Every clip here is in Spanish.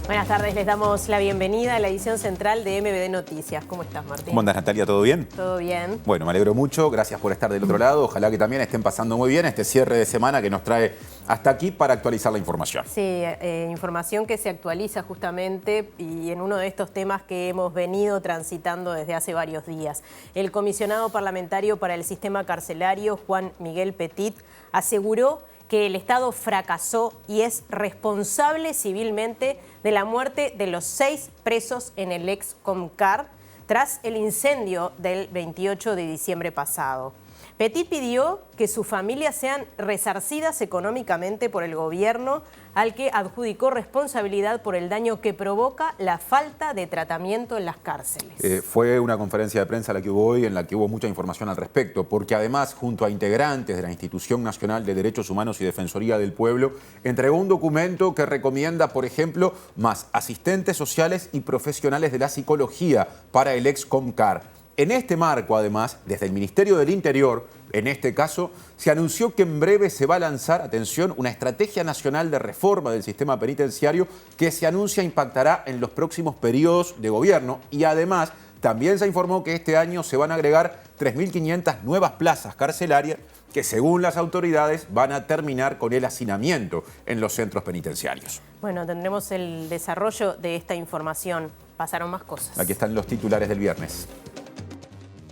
Buenas tardes, les damos la bienvenida a la edición central de MBD Noticias. ¿Cómo estás, Martín? ¿Cómo andás, Natalia? ¿Todo bien? Todo bien. Bueno, me alegro mucho. Gracias por estar del otro lado. Ojalá que también estén pasando muy bien este cierre de semana que nos trae hasta aquí para actualizar la información. Sí, información que se actualiza justamente y en uno de estos temas que hemos venido transitando desde hace varios días. El comisionado parlamentario para el sistema carcelario, Juan Miguel Petit, aseguró que el Estado fracasó y es responsable civilmente de la muerte de los 6 presos en el ex Comcar tras el incendio del 28 de diciembre pasado. Petit pidió que sus familias sean resarcidas económicamente por el gobierno, al que adjudicó responsabilidad por el daño que provoca la falta de tratamiento en las cárceles. Fue una conferencia de prensa la que hubo hoy en la que hubo mucha información al respecto, porque además, junto a integrantes de la Institución Nacional de Derechos Humanos y Defensoría del Pueblo, entregó un documento que recomienda, por ejemplo, más asistentes sociales y profesionales de la psicología para el ex Comcar. En este marco, además, desde el Ministerio del Interior, en este caso, se anunció que en breve se va a lanzar, atención, una estrategia nacional de reforma del sistema penitenciario que se anuncia impactará en los próximos periodos de gobierno y además también se informó que este año se van a agregar 3.500 nuevas plazas carcelarias que según las autoridades van a terminar con el hacinamiento en los centros penitenciarios. Bueno, tendremos el desarrollo de esta información. Pasaron más cosas. Aquí están los titulares del viernes.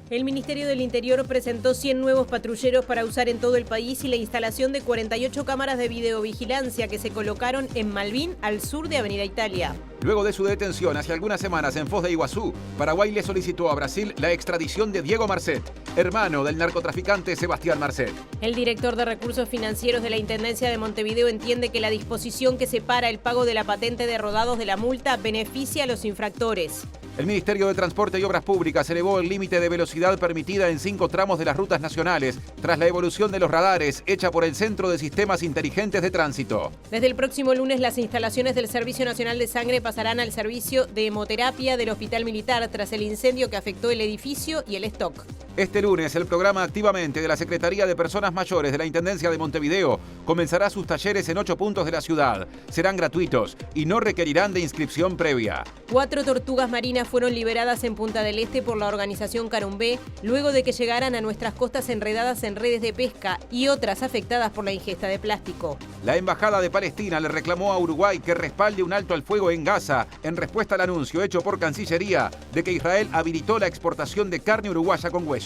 El Ministerio del Interior presentó 100 nuevos patrulleros para usar en todo el país y la instalación de 48 cámaras de videovigilancia que se colocaron en Malvín, al sur de Avenida Italia. Luego de su detención hace algunas semanas en Foz de Iguazú, Paraguay le solicitó a Brasil la extradición de Diego Marcet, hermano del narcotraficante Sebastián Marcet. El director de Recursos Financieros de la Intendencia de Montevideo entiende que la disposición que separa el pago de la patente de rodados de la multa beneficia a los infractores. El Ministerio de Transporte y Obras Públicas elevó el límite de velocidad permitida en 5 tramos de las rutas nacionales, tras la evolución de los radares hecha por el Centro de Sistemas Inteligentes de Tránsito. Desde el próximo lunes, las instalaciones del Servicio Nacional de Sangre pasarán al servicio de hemoterapia del Hospital Militar tras el incendio que afectó el edificio y el stock. Este lunes, el programa Activamente de la Secretaría de Personas Mayores de la Intendencia de Montevideo comenzará sus talleres en 8 puntos de la ciudad. Serán gratuitos y no requerirán de inscripción previa. 4 tortugas marinas fueron liberadas en Punta del Este por la organización Carumbé, luego de que llegaran a nuestras costas enredadas en redes de pesca y otras afectadas por la ingesta de plástico. La Embajada de Palestina le reclamó a Uruguay que respalde un alto al fuego en Gaza, en respuesta al anuncio hecho por Cancillería de que Israel habilitó la exportación de carne uruguaya con hueso.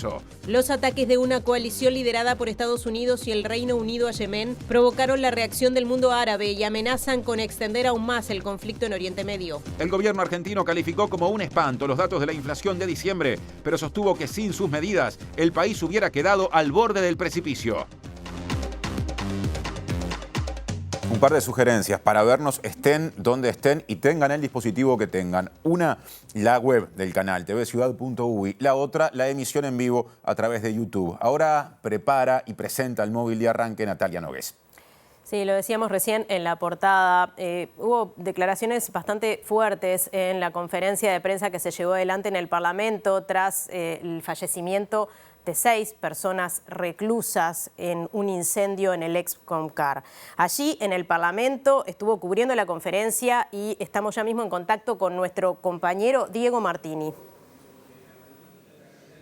Los ataques de una coalición liderada por Estados Unidos y el Reino Unido a Yemen provocaron la reacción del mundo árabe y amenazan con extender aún más el conflicto en Oriente Medio. El gobierno argentino calificó como un espanto los datos de la inflación de diciembre, pero sostuvo que sin sus medidas el país hubiera quedado al borde del precipicio. Un par de sugerencias para vernos, estén donde estén y tengan el dispositivo que tengan. Una, la web del canal tvciudad.uy. La otra, la emisión en vivo a través de YouTube. Ahora prepara y presenta el móvil de arranque Natalia Nogués. Sí, lo decíamos recién en la portada. Hubo declaraciones bastante fuertes en la conferencia de prensa que se llevó adelante en el Parlamento tras el fallecimiento de 6 personas reclusas en un incendio en el ex Comcar. Allí en el Parlamento estuvo cubriendo la conferencia y estamos ya mismo en contacto con nuestro compañero Diego Martini.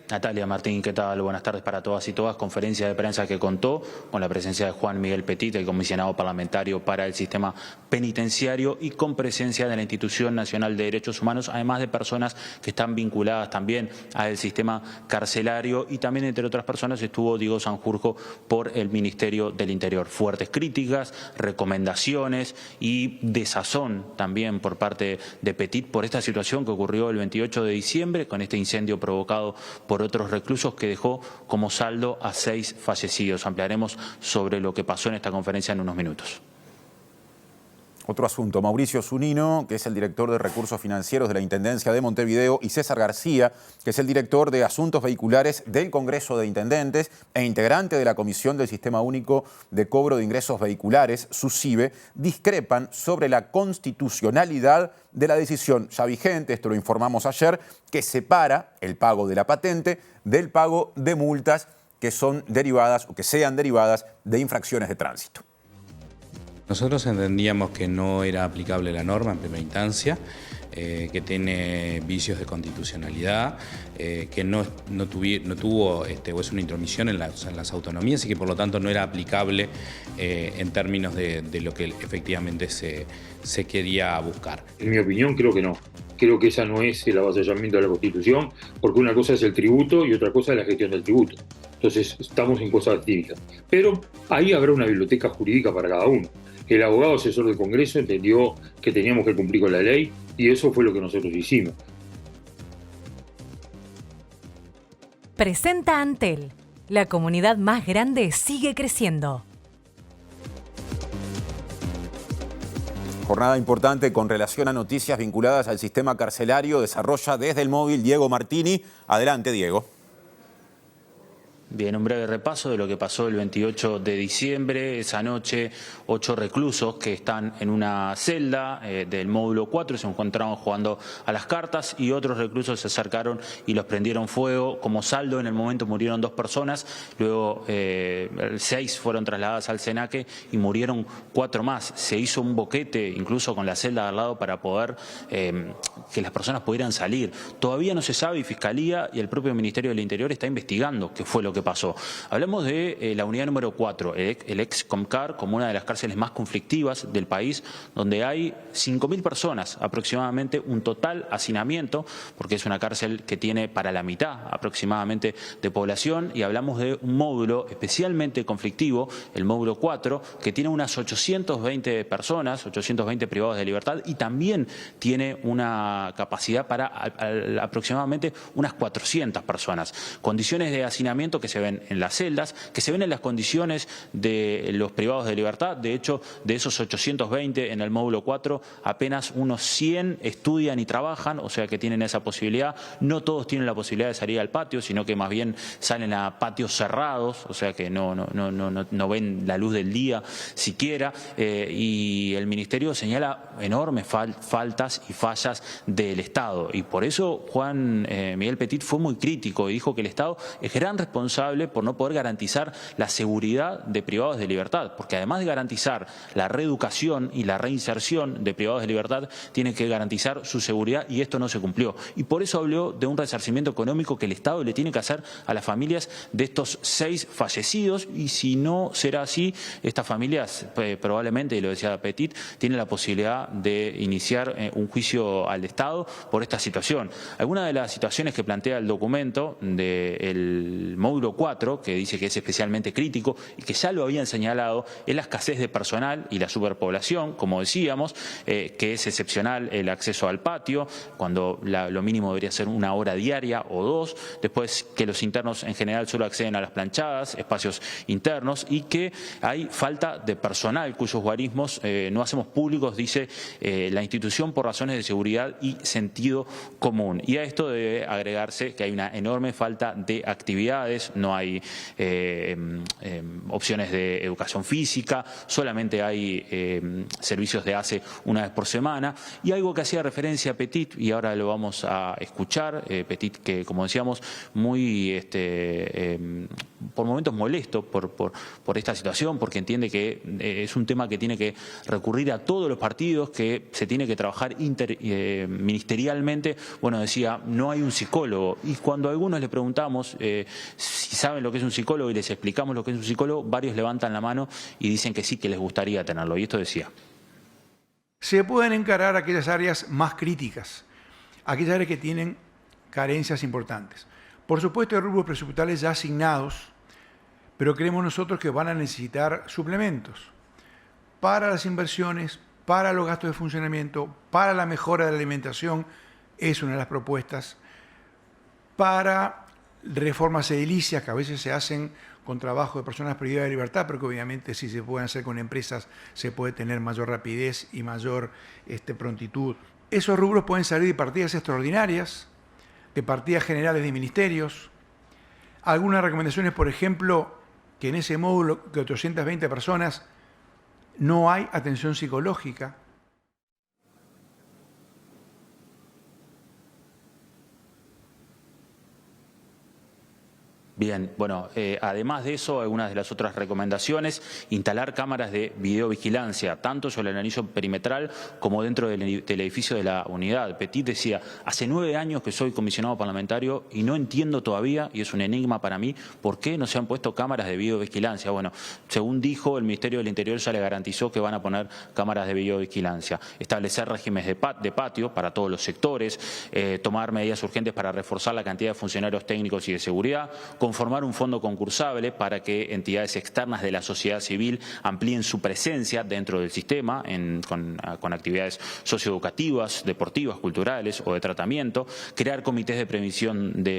Natalia, Martín, ¿qué tal? Buenas tardes para todas y todas. Conferencia de prensa que contó con la presencia de Juan Miguel Petit, el comisionado parlamentario para el sistema penitenciario, y con presencia de la Institución Nacional de Derechos Humanos, además de personas que están vinculadas también al sistema carcelario, y también, entre otras personas, estuvo Diego Sanjurjo por el Ministerio del Interior. Fuertes críticas, recomendaciones y desazón también por parte de Petit por esta situación que ocurrió el 28 de diciembre con este incendio provocado por otros reclusos que dejó como saldo a 6 fallecidos. Ampliaremos sobre lo que pasó en esta conferencia en unos minutos. Otro asunto, Mauricio Zunino, que es el director de Recursos Financieros de la Intendencia de Montevideo, y César García, que es el director de Asuntos Vehiculares del Congreso de Intendentes e integrante de la Comisión del Sistema Único de Cobro de Ingresos Vehiculares, SUSIVE, discrepan sobre la constitucionalidad de la decisión ya vigente, esto lo informamos ayer, que separa el pago de la patente del pago de multas que son derivadas o que sean derivadas de infracciones de tránsito. Nosotros entendíamos que no era aplicable la norma en primera instancia, que tiene vicios de constitucionalidad, que no tuvo o es una intromisión en las autonomías y que por lo tanto no era aplicable en términos de lo que efectivamente se quería buscar. En mi opinión creo que no. Creo que esa no es el avasallamiento de la Constitución, porque una cosa es el tributo y otra cosa es la gestión del tributo. Entonces estamos en cosas distintas. Pero ahí habrá una biblioteca jurídica para cada uno. El abogado asesor del Congreso entendió que teníamos que cumplir con la ley y eso fue lo que nosotros hicimos. Presenta Antel. La comunidad más grande sigue creciendo. Jornada importante con relación a noticias vinculadas al sistema carcelario. Desarrolla desde el móvil Diego Martini. Adelante, Diego. Bien, un breve repaso de lo que pasó el 28 de diciembre. Esa noche, 8 reclusos que están en una celda del módulo 4 se encontraban jugando a las cartas y otros reclusos se acercaron y los prendieron fuego. Como saldo, en el momento murieron 2 personas, luego 6 fueron trasladadas al Senaque y murieron 4 más. Se hizo un boquete incluso con la celda de al lado para poder que las personas pudieran salir. Todavía no se sabe y Fiscalía y el propio Ministerio del Interior está investigando qué fue lo que pasó. Hablamos de la unidad número 4, el ex Comcar, como una de las cárceles más conflictivas del país, donde hay 5.000 personas aproximadamente, un total hacinamiento, porque es una cárcel que tiene para la mitad aproximadamente de población, y hablamos de un módulo especialmente conflictivo, el módulo 4, que tiene unas 820 personas, 820 privados de libertad, y también tiene una capacidad para aproximadamente unas 400 personas. Condiciones de hacinamiento que se ven en las celdas, que se ven en las condiciones de los privados de libertad. De hecho, de esos 820 en el módulo 4, apenas unos 100 estudian y trabajan, o sea que tienen esa posibilidad. No todos tienen la posibilidad de salir al patio, sino que más bien salen a patios cerrados, o sea que no ven la luz del día siquiera. Y el Ministerio señala enormes faltas y fallas del Estado. Y por eso Juan Miguel Petit fue muy crítico y dijo que el Estado es gran responsable por no poder garantizar la seguridad de privados de libertad, porque además de garantizar la reeducación y la reinserción de privados de libertad, tiene que garantizar su seguridad y esto no se cumplió. Y por eso habló de un resarcimiento económico que el Estado le tiene que hacer a las familias de estos 6 fallecidos y si no será así, estas familias probablemente, y lo decía Petit, tienen la posibilidad de iniciar un juicio al Estado por esta situación. Algunas de las situaciones que plantea el documento del módulo 4, que dice que es especialmente crítico y que ya lo habían señalado, es la escasez de personal y la superpoblación, como decíamos, que es excepcional el acceso al patio, cuando lo mínimo debería ser 1 hora diaria o 2, después que los internos en general solo acceden a las planchadas, espacios internos, y que hay falta de personal cuyos guarismos no hacemos públicos, dice la institución, por razones de seguridad y sentido común. Y a esto debe agregarse que hay una enorme falta de actividades, no hay opciones de educación física, solamente hay servicios de ACE una vez por semana. Y algo que hacía referencia a Petit, y ahora lo vamos a escuchar, Petit que, como decíamos, muy por momentos molesto por esta situación, porque entiende que es un tema que tiene que recurrir a todos los partidos, que se tiene que trabajar ministerialmente. Bueno, decía, no hay un psicólogo, y cuando a algunos le preguntamos si saben lo que es un psicólogo y les explicamos lo que es un psicólogo, varios levantan la mano y dicen que sí, que les gustaría tenerlo. Y esto decía. Se pueden encarar aquellas áreas más críticas, aquellas áreas que tienen carencias importantes. Por supuesto, hay rubros presupuestales ya asignados, pero creemos nosotros que van a necesitar suplementos para las inversiones, para los gastos de funcionamiento, para la mejora de la alimentación, es una de las propuestas, para reformas edilicias que a veces se hacen con trabajo de personas privadas de libertad, pero que obviamente si se pueden hacer con empresas se puede tener mayor rapidez y mayor prontitud. Esos rubros pueden salir de partidas extraordinarias, de partidas generales de ministerios. Algunas recomendaciones, por ejemplo, que en ese módulo de 820 personas no hay atención psicológica. Bien, bueno, además de eso, algunas de las otras recomendaciones, instalar cámaras de videovigilancia, tanto sobre el anillo perimetral como dentro del edificio de la unidad. Petit decía, hace 9 años que soy comisionado parlamentario y no entiendo todavía, y es un enigma para mí, por qué no se han puesto cámaras de videovigilancia. Bueno, según dijo, el Ministerio del Interior ya le garantizó que van a poner cámaras de videovigilancia, establecer regímenes de patio para todos los sectores, tomar medidas urgentes para reforzar la cantidad de funcionarios técnicos y de seguridad, conformar un fondo concursable para que entidades externas de la sociedad civil amplíen su presencia dentro del sistema con actividades socioeducativas, deportivas, culturales o de tratamiento, crear comités de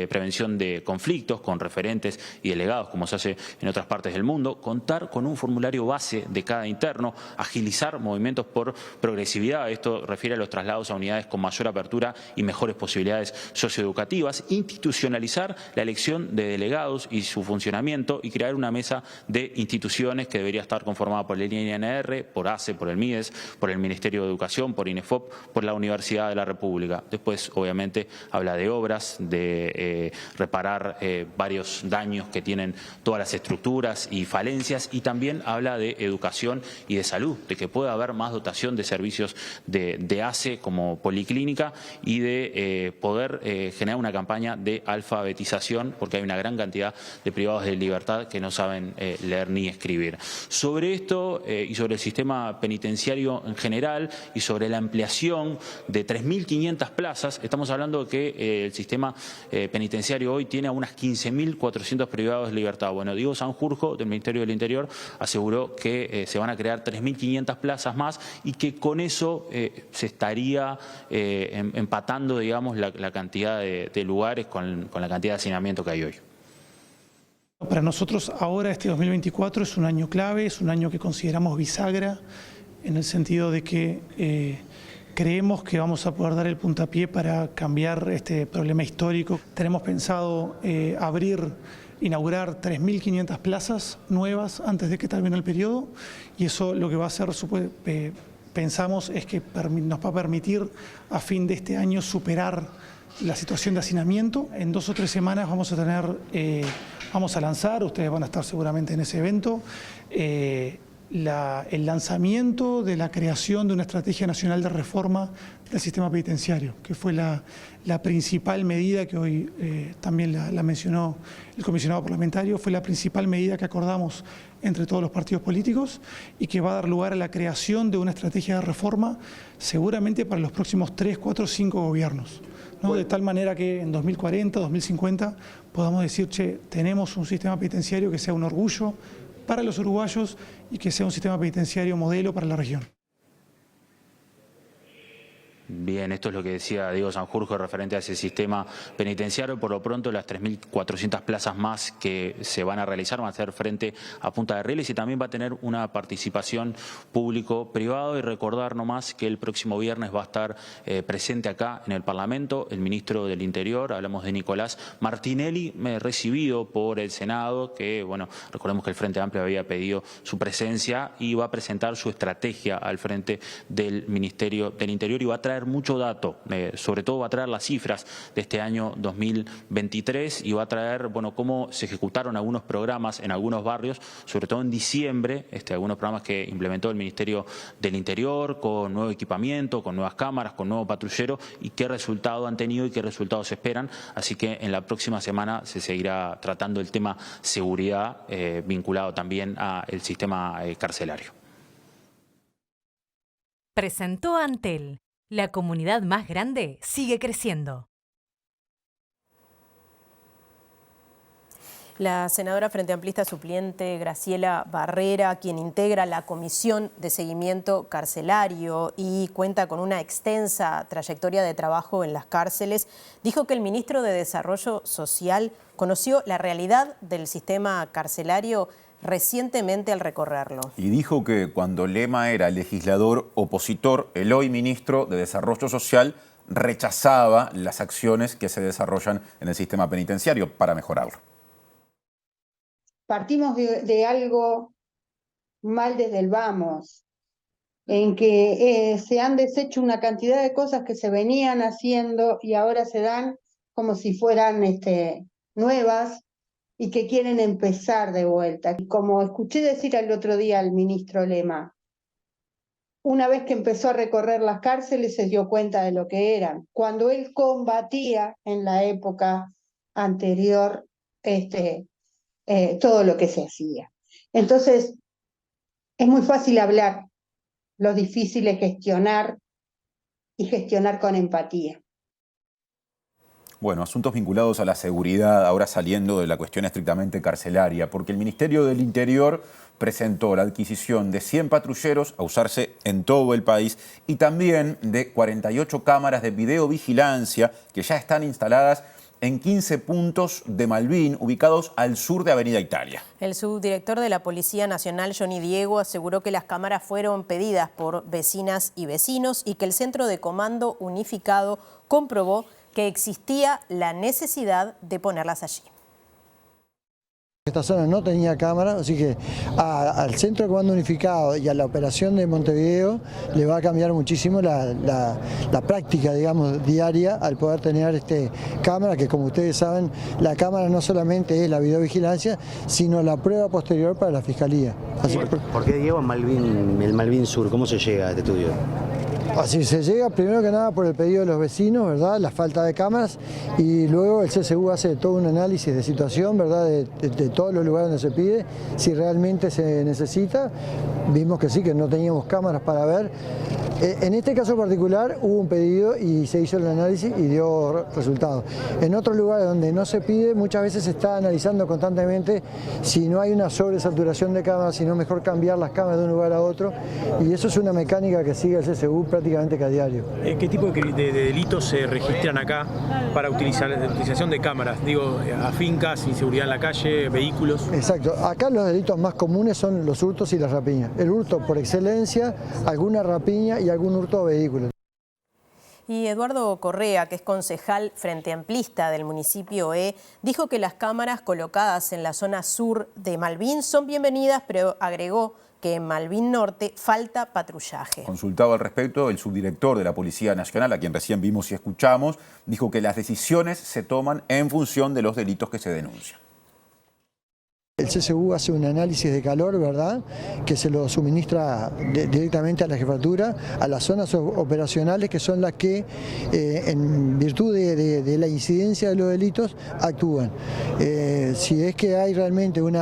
prevención de conflictos con referentes y delegados como se hace en otras partes del mundo, contar con un formulario base de cada interno, agilizar movimientos por progresividad, esto refiere a los traslados a unidades con mayor apertura y mejores posibilidades socioeducativas, institucionalizar la elección de delegados y su funcionamiento y crear una mesa de instituciones que debería estar conformada por el INR, por ACE, por el MIDES, por el Ministerio de Educación, por INEFOP, por la Universidad de la República. Después, obviamente, habla de obras, de reparar varios daños que tienen todas las estructuras y falencias, y también habla de educación y de salud, de que pueda haber más dotación de servicios de ACE como policlínica y de poder generar una campaña de alfabetización, porque hay una gran cantidad de privados de libertad que no saben leer ni escribir. Sobre esto y sobre el sistema penitenciario en general y sobre la ampliación de 3.500 plazas, estamos hablando de que el sistema penitenciario hoy tiene a unas 15.400 privados de libertad. Bueno, Diego Sanjurjo, del Ministerio del Interior, aseguró que se van a crear 3.500 plazas más y que con eso se estaría empatando, digamos, la cantidad de lugares con la cantidad de hacinamiento que hay hoy. Para nosotros ahora este 2024 es un año clave, es un año que consideramos bisagra en el sentido de que creemos que vamos a poder dar el puntapié para cambiar este problema histórico. Tenemos pensado inaugurar 3.500 plazas nuevas antes de que termine el periodo y eso lo que va a hacer, pensamos, es que nos va a permitir a fin de este año superar la situación de hacinamiento. En 2 o 3 semanas vamos a lanzar, ustedes van a estar seguramente en ese evento, el lanzamiento de la creación de una estrategia nacional de reforma del sistema penitenciario, que fue la principal medida que hoy también la mencionó el comisionado parlamentario, fue la principal medida que acordamos entre todos los partidos políticos y que va a dar lugar a la creación de una estrategia de reforma seguramente para los próximos 3, 4, 5 gobiernos, ¿no? De tal manera que en 2040, 2050 podamos decir, che, tenemos un sistema penitenciario que sea un orgullo para los uruguayos y que sea un sistema penitenciario modelo para la región. Bien, esto es lo que decía Diego Sanjurjo referente a ese sistema penitenciario. Por lo pronto, las 3.400 plazas más que se van a realizar van a ser frente a Punta de Rieles y también va a tener una participación público-privado. Y recordar nomás que el próximo viernes va a estar presente acá en el Parlamento el ministro del Interior, hablamos de Nicolás Martinelli, recibido por el Senado, que, bueno, recordemos que el Frente Amplio había pedido su presencia y va a presentar su estrategia al frente del Ministerio del Interior y va a traer mucho dato, sobre todo va a traer las cifras de este año 2023 y va a traer, bueno, cómo se ejecutaron algunos programas en algunos barrios, sobre todo en diciembre, algunos programas que implementó el Ministerio del Interior con nuevo equipamiento, con nuevas cámaras, con nuevo patrullero y qué resultado han tenido y qué resultados esperan. Así que en la próxima semana se seguirá tratando el tema seguridad vinculado también al sistema carcelario. Presentó Antel. La comunidad más grande sigue creciendo. La senadora Frente Amplista suplente Graciela Barrera, quien integra la Comisión de Seguimiento Carcelario y cuenta con una extensa trayectoria de trabajo en las cárceles, dijo que el ministro de Desarrollo Social conoció la realidad del sistema carcelario recientemente al recorrerlo. Y dijo que cuando Lema era legislador opositor, el hoy ministro de Desarrollo Social rechazaba las acciones que se desarrollan en el sistema penitenciario para mejorarlo. Partimos de algo mal desde el vamos, en que se han deshecho una cantidad de cosas que se venían haciendo y ahora se dan como si fueran nuevas. y que quieren empezar de vuelta. Y como escuché decir el otro día al ministro Lema, una vez que empezó a recorrer las cárceles se dio cuenta de lo que eran. Cuando él combatía en la época anterior todo lo que se hacía. Entonces, es muy fácil hablar, lo difícil es gestionar y gestionar con empatía. Bueno, asuntos vinculados a la seguridad, ahora saliendo de la cuestión estrictamente carcelaria, porque el Ministerio del Interior presentó la adquisición de 100 patrulleros a usarse en todo el país y también de 48 cámaras de videovigilancia que ya están instaladas en 15 puntos de Malvin, ubicados al sur de Avenida Italia. El subdirector de la Policía Nacional, Johnny Diego, aseguró que las cámaras fueron pedidas por vecinas y vecinos y que el Centro de Comando Unificado comprobó que existía la necesidad de ponerlas allí. Esta zona no tenía cámaras, así que al Centro de Comando Unificado y a la operación de Montevideo le va a cambiar muchísimo la práctica, digamos, diaria al poder tener cámara, que como ustedes saben, la cámara no solamente es la videovigilancia, sino la prueba posterior para la Fiscalía. Así ¿Por qué, Diego, el Malvin Sur? ¿Cómo se llega a este estudio? Así se llega primero que nada por el pedido de los vecinos, ¿verdad? La falta de cámaras, y luego el CSU hace todo un análisis de situación, ¿verdad? De todos los lugares donde se pide, si realmente se necesita. Vimos que sí, que no teníamos cámaras para ver. En este caso particular hubo un pedido y se hizo el análisis y dio resultados. En otros lugares donde no se pide, muchas veces se está analizando constantemente si no hay una sobresaturación de cámaras, si no mejor cambiar las cámaras de un lugar a otro, y eso es una mecánica que sigue el CSU prácticamente que a diario. ¿Qué tipo de delitos se registran acá para la utilización de cámaras? Digo, a fincas, inseguridad en la calle, vehículos. Exacto. Acá los delitos más comunes son los hurtos y las rapiñas. El hurto por excelencia, alguna rapiña y algún hurto de vehículos. Y Eduardo Correa, que es concejal frente amplista del municipio dijo que las cámaras colocadas en la zona sur de Malvin son bienvenidas, pero agregó que en Malvin Norte falta patrullaje. Consultado al respecto, el subdirector de la Policía Nacional, a quien recién vimos y escuchamos, dijo que las decisiones se toman en función de los delitos que se denuncian. El CSU hace un análisis de calor, ¿verdad?, que se lo suministra directamente a la jefatura, a las zonas operacionales, que son las que, en virtud de la incidencia de los delitos, actúan. Si es que hay realmente un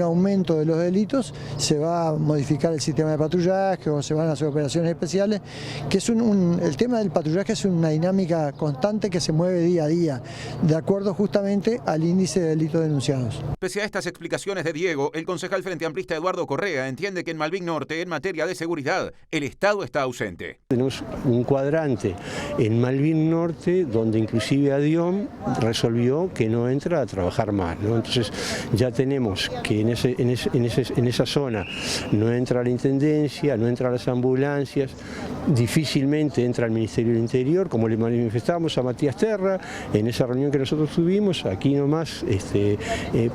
aumento de los delitos, se va a modificar el sistema de patrullaje o se van a hacer operaciones especiales, que es el tema del patrullaje es una dinámica constante que se mueve día a día, de acuerdo justamente al índice de delitos denunciados. Pese a estas explicaciones de Diego, el concejal frente amplista Eduardo Correa entiende que en Malvin Norte, en materia de seguridad, el Estado está ausente. Tenemos un cuadrante en Malvin Norte donde inclusive ADIOM resolvió que no entra a trabajar más, ¿no? Entonces ya tenemos que en esa zona no entra la Intendencia, no entran las ambulancias, difícilmente entra el Ministerio del Interior, como le manifestamos a Matías Terra en esa reunión que nosotros tuvimos, aquí nomás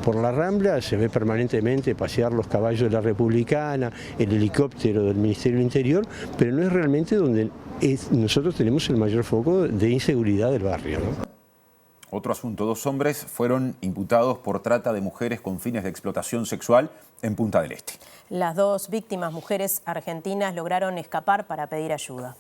por la Rambla se ve permanentemente pasear los caballos de la Republicana, el helicóptero del Ministerio del Interior, pero no es realmente donde nosotros tenemos el mayor foco de inseguridad del barrio, ¿no? Otro asunto, 2 hombres fueron imputados por trata de mujeres con fines de explotación sexual en Punta del Este. Las 2 víctimas, mujeres argentinas, lograron escapar para pedir ayuda.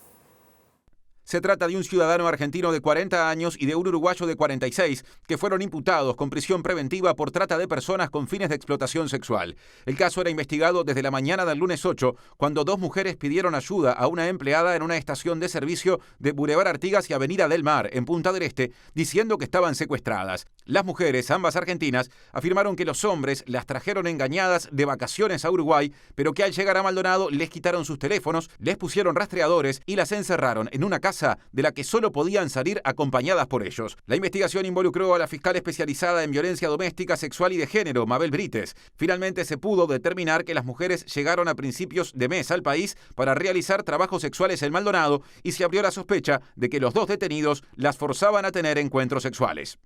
Se trata de un ciudadano argentino de 40 años y de un uruguayo de 46, que fueron imputados con prisión preventiva por trata de personas con fines de explotación sexual. El caso era investigado desde la mañana del lunes 8, cuando 2 mujeres pidieron ayuda a una empleada en una estación de servicio de Boulevard Artigas y Avenida del Mar, en Punta del Este, diciendo que estaban secuestradas. Las mujeres, ambas argentinas, afirmaron que los hombres las trajeron engañadas de vacaciones a Uruguay, pero que al llegar a Maldonado les quitaron sus teléfonos, les pusieron rastreadores y las encerraron en una casa de la que solo podían salir acompañadas por ellos. La investigación involucró a la fiscal especializada en violencia doméstica, sexual y de género, Mabel Brites. Finalmente se pudo determinar que las mujeres llegaron a principios de mes al país para realizar trabajos sexuales en Maldonado y se abrió la sospecha de que los 2 detenidos las forzaban a tener encuentros sexuales.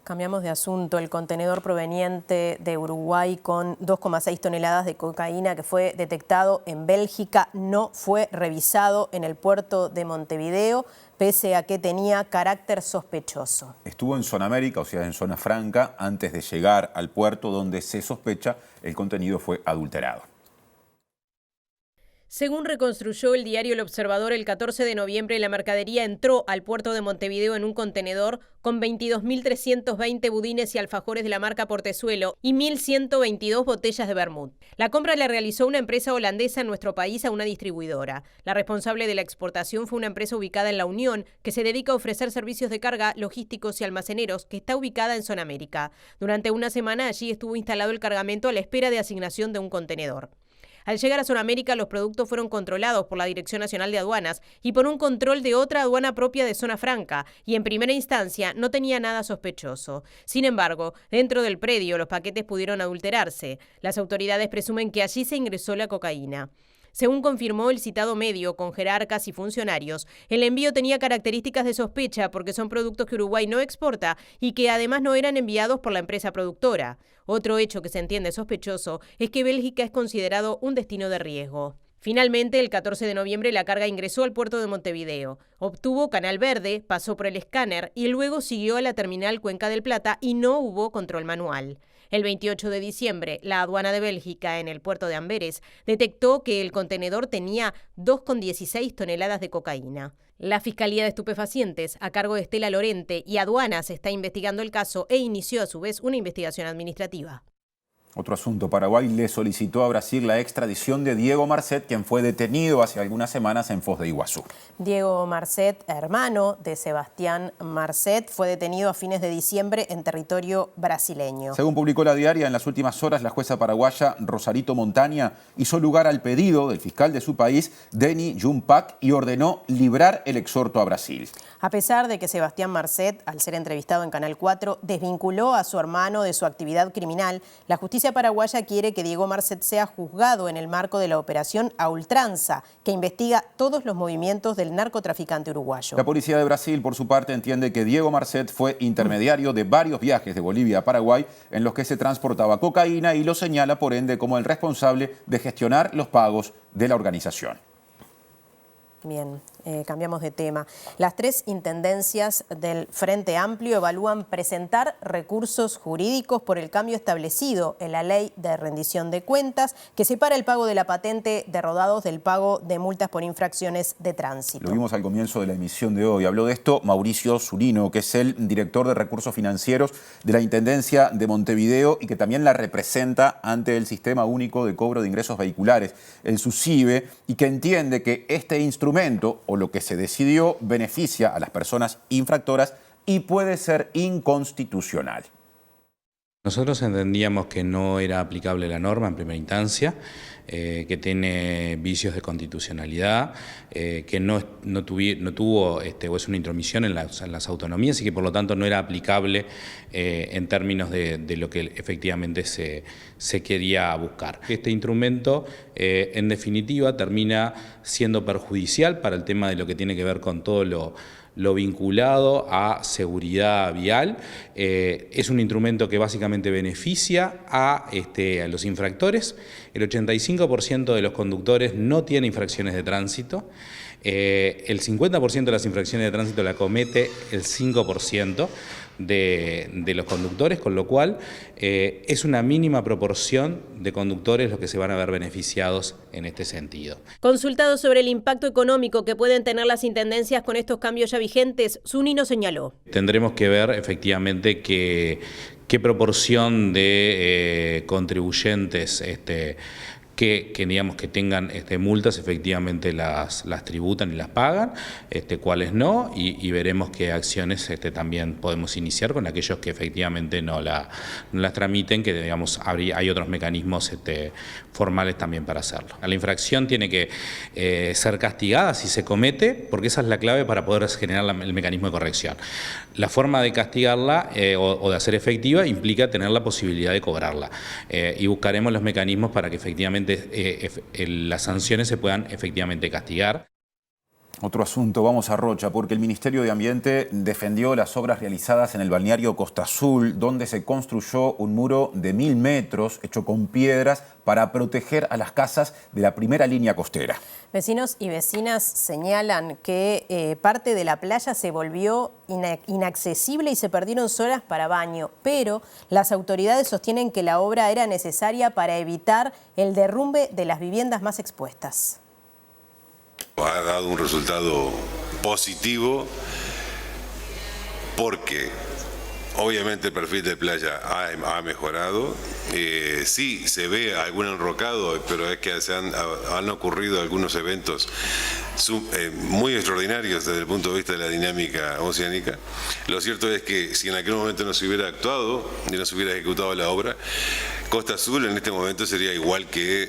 Cambiamos de asunto. El contenedor proveniente de Uruguay con 2,6 toneladas de cocaína que fue detectado en Bélgica no fue revisado en el puerto de Montevideo, pese a que tenía carácter sospechoso. Estuvo en Zona América, o sea, en Zona Franca, antes de llegar al puerto donde se sospecha el contenido fue adulterado. Según reconstruyó el diario El Observador, el 14 de noviembre la mercadería entró al puerto de Montevideo en un contenedor con 22.320 budines y alfajores de la marca Portezuelo y 1.122 botellas de vermut. La compra la realizó una empresa holandesa en nuestro país a una distribuidora. La responsable de la exportación fue una empresa ubicada en La Unión, que se dedica a ofrecer servicios de carga, logísticos y almaceneros, que está ubicada en Zona América. Durante una semana allí estuvo instalado el cargamento a la espera de asignación de un contenedor. Al llegar a Zona América, los productos fueron controlados por la Dirección Nacional de Aduanas y por un control de otra aduana propia de Zona Franca, y en primera instancia no tenía nada sospechoso. Sin embargo, dentro del predio los paquetes pudieron adulterarse. Las autoridades presumen que allí se ingresó la cocaína. Según confirmó el citado medio con jerarcas y funcionarios, el envío tenía características de sospecha porque son productos que Uruguay no exporta y que además no eran enviados por la empresa productora. Otro hecho que se entiende sospechoso es que Bélgica es considerado un destino de riesgo. Finalmente, el 14 de noviembre la carga ingresó al puerto de Montevideo. Obtuvo canal verde, pasó por el escáner y luego siguió a la terminal Cuenca del Plata y no hubo control manual. El 28 de diciembre, la aduana de Bélgica en el puerto de Amberes detectó que el contenedor tenía 2,16 toneladas de cocaína. La Fiscalía de Estupefacientes, a cargo de Estela Lorente, y Aduanas está investigando el caso e inició a su vez una investigación administrativa. Otro asunto, Paraguay le solicitó a Brasil la extradición de Diego Marcet, quien fue detenido hace algunas semanas en Foz de Iguazú. Diego Marcet, hermano de Sebastián Marcet, fue detenido a fines de diciembre en territorio brasileño. Según publicó La Diaria, en las últimas horas la jueza paraguaya Rosarito Montaña hizo lugar al pedido del fiscal de su país, Denny Junpac, y ordenó librar el exhorto a Brasil. A pesar de que Sebastián Marcet, al ser entrevistado en Canal 4, desvinculó a su hermano de su actividad criminal, la justicia paraguaya quiere que Diego Marcet sea juzgado en el marco de la operación A Ultranza, que investiga todos los movimientos del narcotraficante uruguayo. La policía de Brasil, por su parte, entiende que Diego Marcet fue intermediario de varios viajes de Bolivia a Paraguay en los que se transportaba cocaína y lo señala, por ende, como el responsable de gestionar los pagos de la organización. Bien, cambiamos de tema. Las tres intendencias del Frente Amplio evalúan presentar recursos jurídicos por el cambio establecido en la ley de rendición de cuentas que separa el pago de la patente de rodados del pago de multas por infracciones de tránsito. Lo vimos al comienzo de la emisión de hoy. Habló de esto Mauricio Zurino, que es el director de recursos financieros de la Intendencia de Montevideo y que también la representa ante el Sistema Único de Cobro de Ingresos Vehiculares, el SUSIVE, y que entiende que este instrumento o lo que se decidió beneficia a las personas infractoras y puede ser inconstitucional. Nosotros entendíamos que no era aplicable la norma en primera instancia, que tiene vicios de constitucionalidad, que no tuvo o es una intromisión en las autonomías y que por lo tanto no era aplicable en términos de lo que efectivamente se quería buscar. Este instrumento, en definitiva, termina siendo perjudicial para el tema de lo que tiene que ver con todo lo vinculado a seguridad vial. Es un instrumento que básicamente beneficia a los infractores. El 85% de los conductores no tiene infracciones de tránsito. El 50% de las infracciones de tránsito la comete el 5% de los conductores, con lo cual es una mínima proporción de conductores los que se van a ver beneficiados en este sentido. Consultado sobre el impacto económico que pueden tener las intendencias con estos cambios ya vigentes, Zunino señaló. Tendremos que ver efectivamente qué proporción de contribuyentes que digamos que tengan multas efectivamente las tributan y las pagan, cuáles no, y veremos qué acciones también podemos iniciar con aquellos que efectivamente no las tramiten, que digamos hay otros mecanismos formales también para hacerlo. La infracción tiene que ser castigada si se comete, porque esa es la clave para poder generar el mecanismo de corrección. La forma de castigarla o de hacer efectiva implica tener la posibilidad de cobrarla, y buscaremos los mecanismos para que efectivamente las sanciones se puedan efectivamente castigar. Otro asunto, vamos a Rocha, porque el Ministerio de Ambiente defendió las obras realizadas en el balneario Costa Azul, donde se construyó un muro de 1000 metros hecho con piedras para proteger a las casas de la primera línea costera. Vecinos y vecinas señalan que parte de la playa se volvió inaccesible y se perdieron zonas para baño, pero las autoridades sostienen que la obra era necesaria para evitar el derrumbe de las viviendas más expuestas. Ha dado un resultado positivo porque obviamente el perfil de playa ha mejorado. Sí, se ve algún enrocado, pero es que han ocurrido algunos eventos muy extraordinarios desde el punto de vista de la dinámica oceánica. Lo cierto es que si en aquel momento no se hubiera actuado y no se hubiera ejecutado la obra, Costa Azul en este momento sería igual que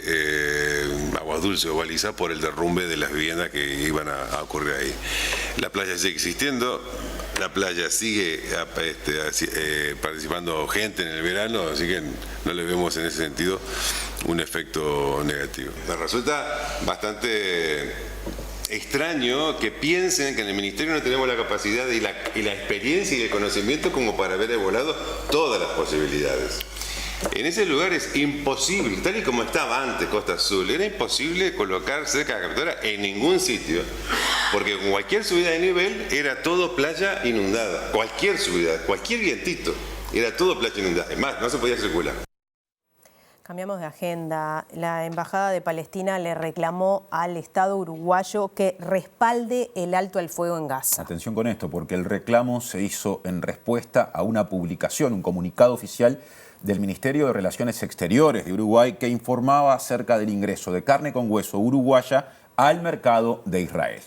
Aguas Dulces o Baliza por el derrumbe de las viviendas que iban a ocurrir ahí. La playa sigue existiendo, la playa sigue participando gente en el verano, así que no le vemos en ese sentido un efecto negativo. Me resulta bastante extraño que piensen que en el Ministerio no tenemos la capacidad y la experiencia y el conocimiento como para haber evaluado todas las posibilidades. En ese lugar es imposible, tal y como estaba antes Costa Azul, era imposible colocar cerca de la captura en ningún sitio, porque con cualquier subida de nivel era todo playa inundada, cualquier subida, cualquier vientito, era todo playa inundada, es más, no se podía circular. Cambiamos de agenda. La Embajada de Palestina le reclamó al Estado uruguayo que respalde el alto al fuego en Gaza. Atención con esto, porque el reclamo se hizo en respuesta a una publicación, un comunicado oficial del Ministerio de Relaciones Exteriores de Uruguay que informaba acerca del ingreso de carne con hueso uruguaya al mercado de Israel.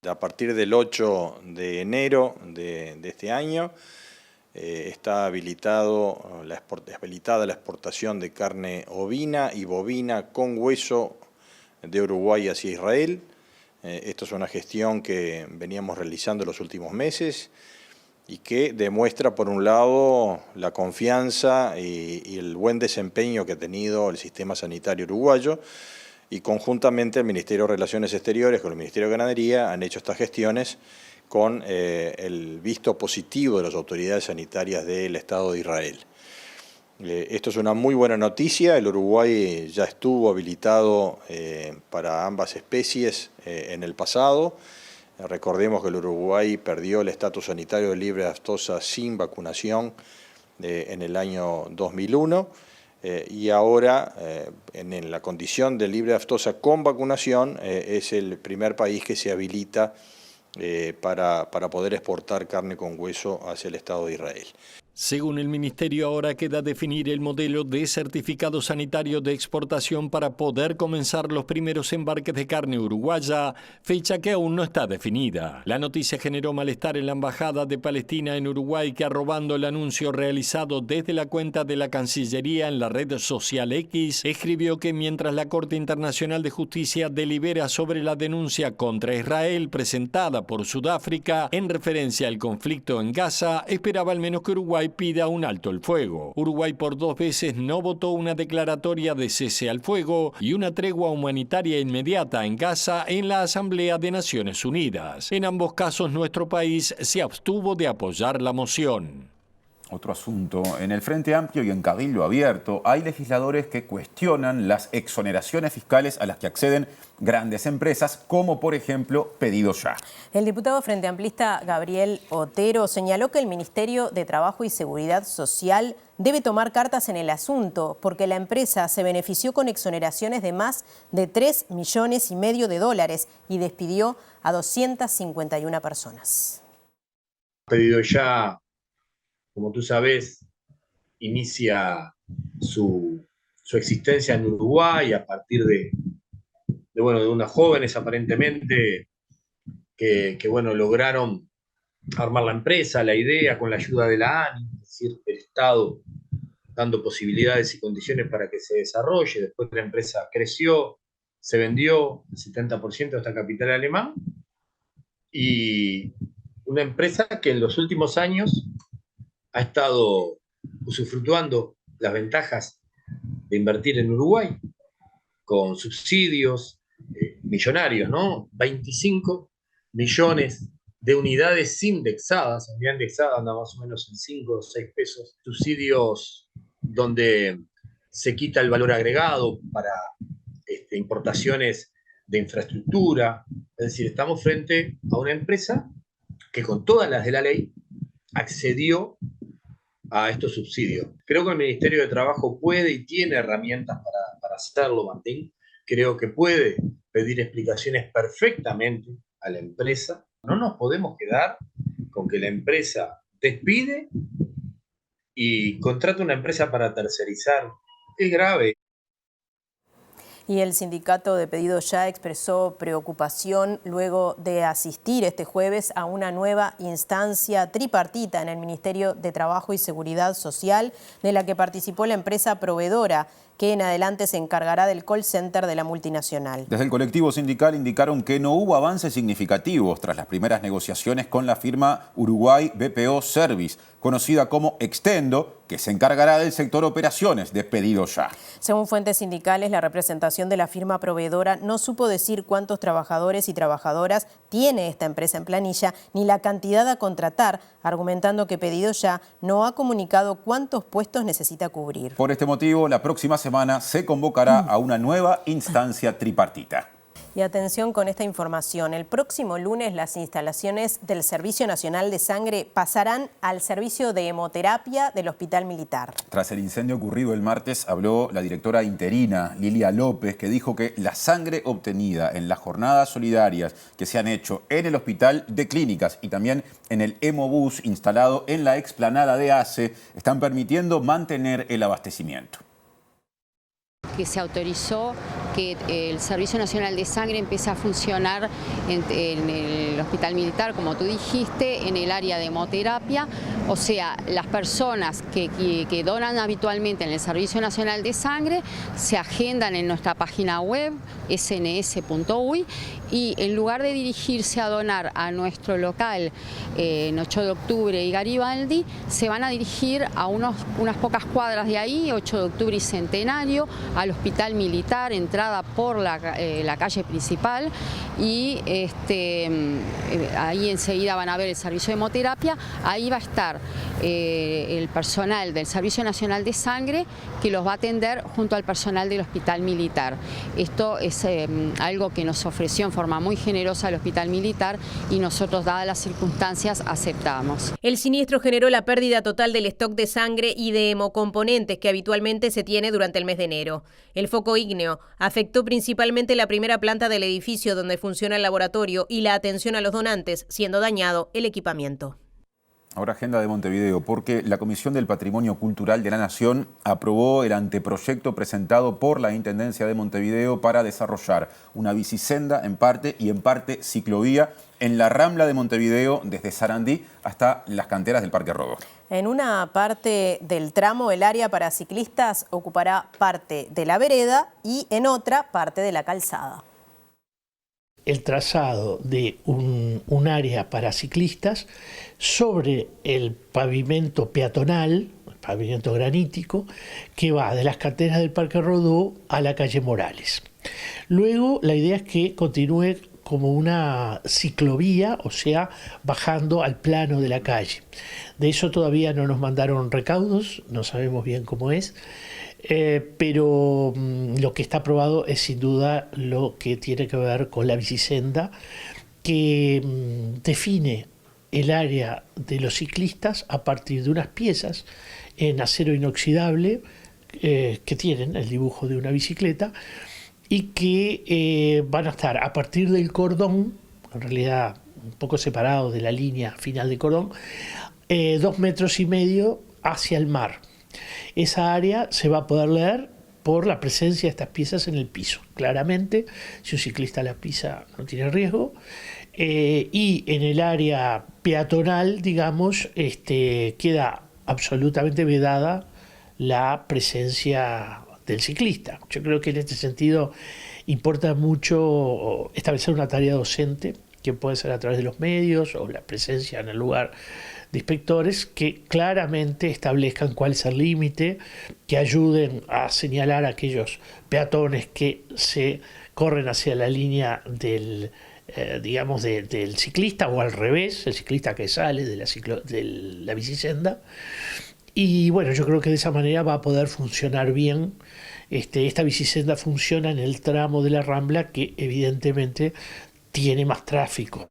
A partir del 8 de enero de este año está habilitada la exportación de carne ovina y bovina con hueso de Uruguay hacia Israel. Esto es una gestión que veníamos realizando en los últimos meses y que demuestra, por un lado, la confianza y el buen desempeño que ha tenido el sistema sanitario uruguayo, y conjuntamente el Ministerio de Relaciones Exteriores con el Ministerio de Ganadería han hecho estas gestiones con el visto positivo de las autoridades sanitarias del Estado de Israel. Esto es una muy buena noticia. El Uruguay ya estuvo habilitado para ambas especies en el pasado. Recordemos que el Uruguay perdió el estatus sanitario de libre de aftosa sin vacunación en el año 2001 y ahora en la condición de libre de aftosa con vacunación es el primer país que se habilita para poder exportar carne con hueso hacia el Estado de Israel. Según el Ministerio, ahora queda definir el modelo de certificado sanitario de exportación para poder comenzar los primeros embarques de carne uruguaya, fecha que aún no está definida. La noticia generó malestar en la Embajada de Palestina en Uruguay, que arrobando el anuncio realizado desde la cuenta de la Cancillería en la red social X, escribió que mientras la Corte Internacional de Justicia delibera sobre la denuncia contra Israel presentada por Sudáfrica en referencia al conflicto en Gaza, esperaba al menos que Uruguay pida un alto el fuego. Uruguay por 2 veces no votó una declaratoria de cese al fuego y una tregua humanitaria inmediata en Gaza en la Asamblea de Naciones Unidas. En ambos casos, nuestro país se abstuvo de apoyar la moción. Otro asunto. En el Frente Amplio y en Cabildo Abierto hay legisladores que cuestionan las exoneraciones fiscales a las que acceden grandes empresas, como por ejemplo Pedido Ya. El diputado frente amplista Gabriel Otero señaló que el Ministerio de Trabajo y Seguridad Social debe tomar cartas en el asunto, porque la empresa se benefició con exoneraciones de más de $3,5 millones y despidió a 251 personas. Pedido Ya, como tú sabes, inicia su existencia en Uruguay a partir de unos jóvenes aparentemente que lograron armar la empresa, la idea, con la ayuda de la ANI, es decir, del Estado, dando posibilidades y condiciones para que se desarrolle. Después la empresa creció, se vendió el 70% hasta capital alemán, y una empresa que en los últimos años ha estado usufructuando las ventajas de invertir en Uruguay, con subsidios, millonarios, ¿no? 25 millones de unidades indexadas, unidad indexada anda más o menos en 5 o 6 pesos, subsidios donde se quita el valor agregado para importaciones de infraestructura, es decir, estamos frente a una empresa que con todas las de la ley accedió a estos subsidios. Creo que el Ministerio de Trabajo puede y tiene herramientas para hacerlo, Martín. Creo que puede pedir explicaciones perfectamente a la empresa. No nos podemos quedar con que la empresa despide y contrata una empresa para tercerizar. Es grave. Y el sindicato de Pedido Ya expresó preocupación luego de asistir este jueves a una nueva instancia tripartita en el Ministerio de Trabajo y Seguridad Social, de la que participó la empresa proveedora, que en adelante se encargará del call center de la multinacional. Desde el colectivo sindical indicaron que no hubo avances significativos tras las primeras negociaciones con la firma Uruguay BPO Service, conocida como Extendo, que se encargará del sector operaciones de Pedido Ya. Según fuentes sindicales, la representación de la firma proveedora no supo decir cuántos trabajadores y trabajadoras tiene esta empresa en planilla, ni la cantidad a contratar, argumentando que Pedido Ya no ha comunicado cuántos puestos necesita cubrir. Por este motivo, la próxima semana se convocará a una nueva instancia tripartita. Y atención con esta información, el próximo lunes las instalaciones del Servicio Nacional de Sangre pasarán al servicio de hemoterapia del Hospital Militar. Tras el incendio ocurrido el martes, habló la directora interina Lilia López, que dijo que la sangre obtenida en las jornadas solidarias que se han hecho en el Hospital de Clínicas y también en el Hemobús instalado en la explanada de ACE están permitiendo mantener el abastecimiento. Que se autorizó que el Servicio Nacional de Sangre empiece a funcionar en el Hospital Militar, como tú dijiste, en el área de hemoterapia. O sea, las personas que donan habitualmente en el Servicio Nacional de Sangre se agendan en nuestra página web, sns.uy, y en lugar de dirigirse a donar a nuestro local en 8 de octubre y Garibaldi, se van a dirigir a unas pocas cuadras de ahí, 8 de octubre y Centenario, al Hospital Militar, entrada por la calle principal, y ahí enseguida van a ver el servicio de hemoterapia. Ahí va a estar el personal del Servicio Nacional de Sangre, que los va a atender junto al personal del Hospital Militar. Esto es algo que nos ofreció en forma muy generosa el Hospital Militar y nosotros, dadas las circunstancias, aceptamos. El siniestro generó la pérdida total del stock de sangre y de hemocomponentes que habitualmente se tiene durante el mes de enero. El foco ígneo afectó principalmente la primera planta del edificio donde funciona el laboratorio y la atención a los donantes, siendo dañado el equipamiento. Ahora agenda de Montevideo, porque la Comisión del Patrimonio Cultural de la Nación aprobó el anteproyecto presentado por la Intendencia de Montevideo para desarrollar una bicisenda en parte y en parte ciclovía en la Rambla de Montevideo desde Sarandí hasta las canteras del Parque Rodó. En una parte del tramo, el área para ciclistas ocupará parte de la vereda y en otra parte de la calzada. El trazado de un área para ciclistas sobre el pavimento peatonal, el pavimento granítico, que va de las canteras del Parque Rodó a la calle Morales. Luego la idea es que continúe como una ciclovía, o sea, bajando al plano de la calle. De eso todavía no nos mandaron recaudos, no sabemos bien cómo es, pero lo que está aprobado es sin duda lo que tiene que ver con la bicisenda, que define el área de los ciclistas a partir de unas piezas en acero inoxidable que tienen el dibujo de una bicicleta y que van a estar a partir del cordón, en realidad un poco separados de la línea final del cordón, 2,5 metros hacia el mar. Esa área se va a poder leer por la presencia de estas piezas en el piso. Claramente, si un ciclista la pisa no tiene riesgo. Y en el área peatonal, digamos, queda absolutamente vedada la presencia del ciclista. Yo creo que en este sentido importa mucho establecer una tarea docente, que puede ser a través de los medios o la presencia en el lugar de inspectores que claramente establezcan cuál es el límite, que ayuden a señalar a aquellos peatones que se corren hacia la línea del, digamos, del ciclista, o al revés, el ciclista que sale de la bicisenda. Y bueno, yo creo que de esa manera va a poder funcionar bien. Esta bicisenda funciona en el tramo de la Rambla, que evidentemente tiene más tráfico.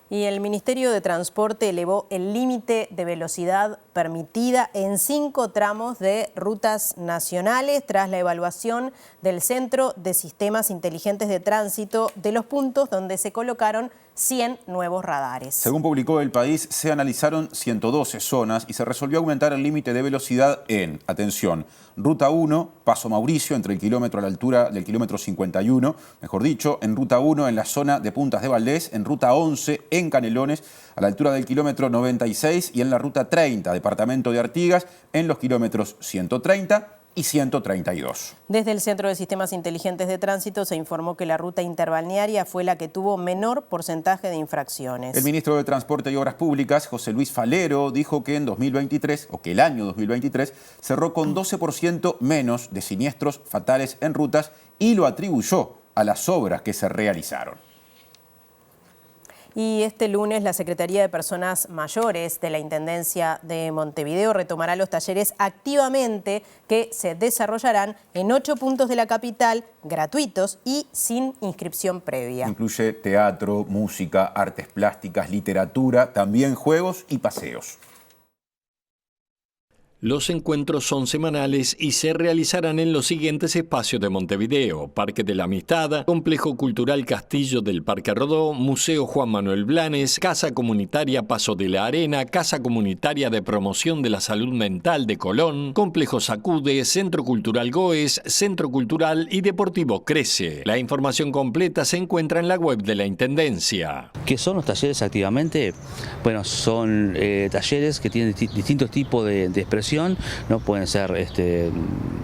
Y el Ministerio de Transporte elevó el límite de velocidad permitida en 5 tramos de rutas nacionales tras la evaluación del Centro de Sistemas Inteligentes de Tránsito de los puntos donde se colocaron 100 nuevos radares. Según publicó El País, se analizaron 112 zonas y se resolvió aumentar el límite de velocidad en, atención, Ruta 1, Paso Mauricio, entre el kilómetro a la altura del kilómetro 51, mejor dicho, en Ruta 1 en la zona de Puntas de Valdés, en Ruta 11 en Canelones, a la altura del kilómetro 96 y en la Ruta 30, departamento de Artigas, en los kilómetros 130 y 132. Desde el Centro de Sistemas Inteligentes de Tránsito se informó que la ruta interbalnearia fue la que tuvo menor porcentaje de infracciones. El ministro de Transporte y Obras Públicas, José Luis Falero, dijo que en 2023, o que el año 2023, cerró con 12% menos de siniestros fatales en rutas y lo atribuyó a las obras que se realizaron. Y este lunes la Secretaría de Personas Mayores de la Intendencia de Montevideo retomará los talleres activamente que se desarrollarán en 8 puntos de la capital, gratuitos y sin inscripción previa. Incluye teatro, música, artes plásticas, literatura, también juegos y paseos. Los encuentros son semanales y se realizarán en los siguientes espacios de Montevideo: Parque de la Amistad, Complejo Cultural Castillo del Parque Rodó, Museo Juan Manuel Blanes, Casa Comunitaria Paso de la Arena, Casa Comunitaria de Promoción de la Salud Mental de Colón, Complejo Sacude, Centro Cultural Goes, Centro Cultural y Deportivo Crece. La información completa se encuentra en la web de la Intendencia. ¿Qué son los talleres activamente? Bueno, son talleres que tienen distintos tipos de expresión. ¿No? Pueden ser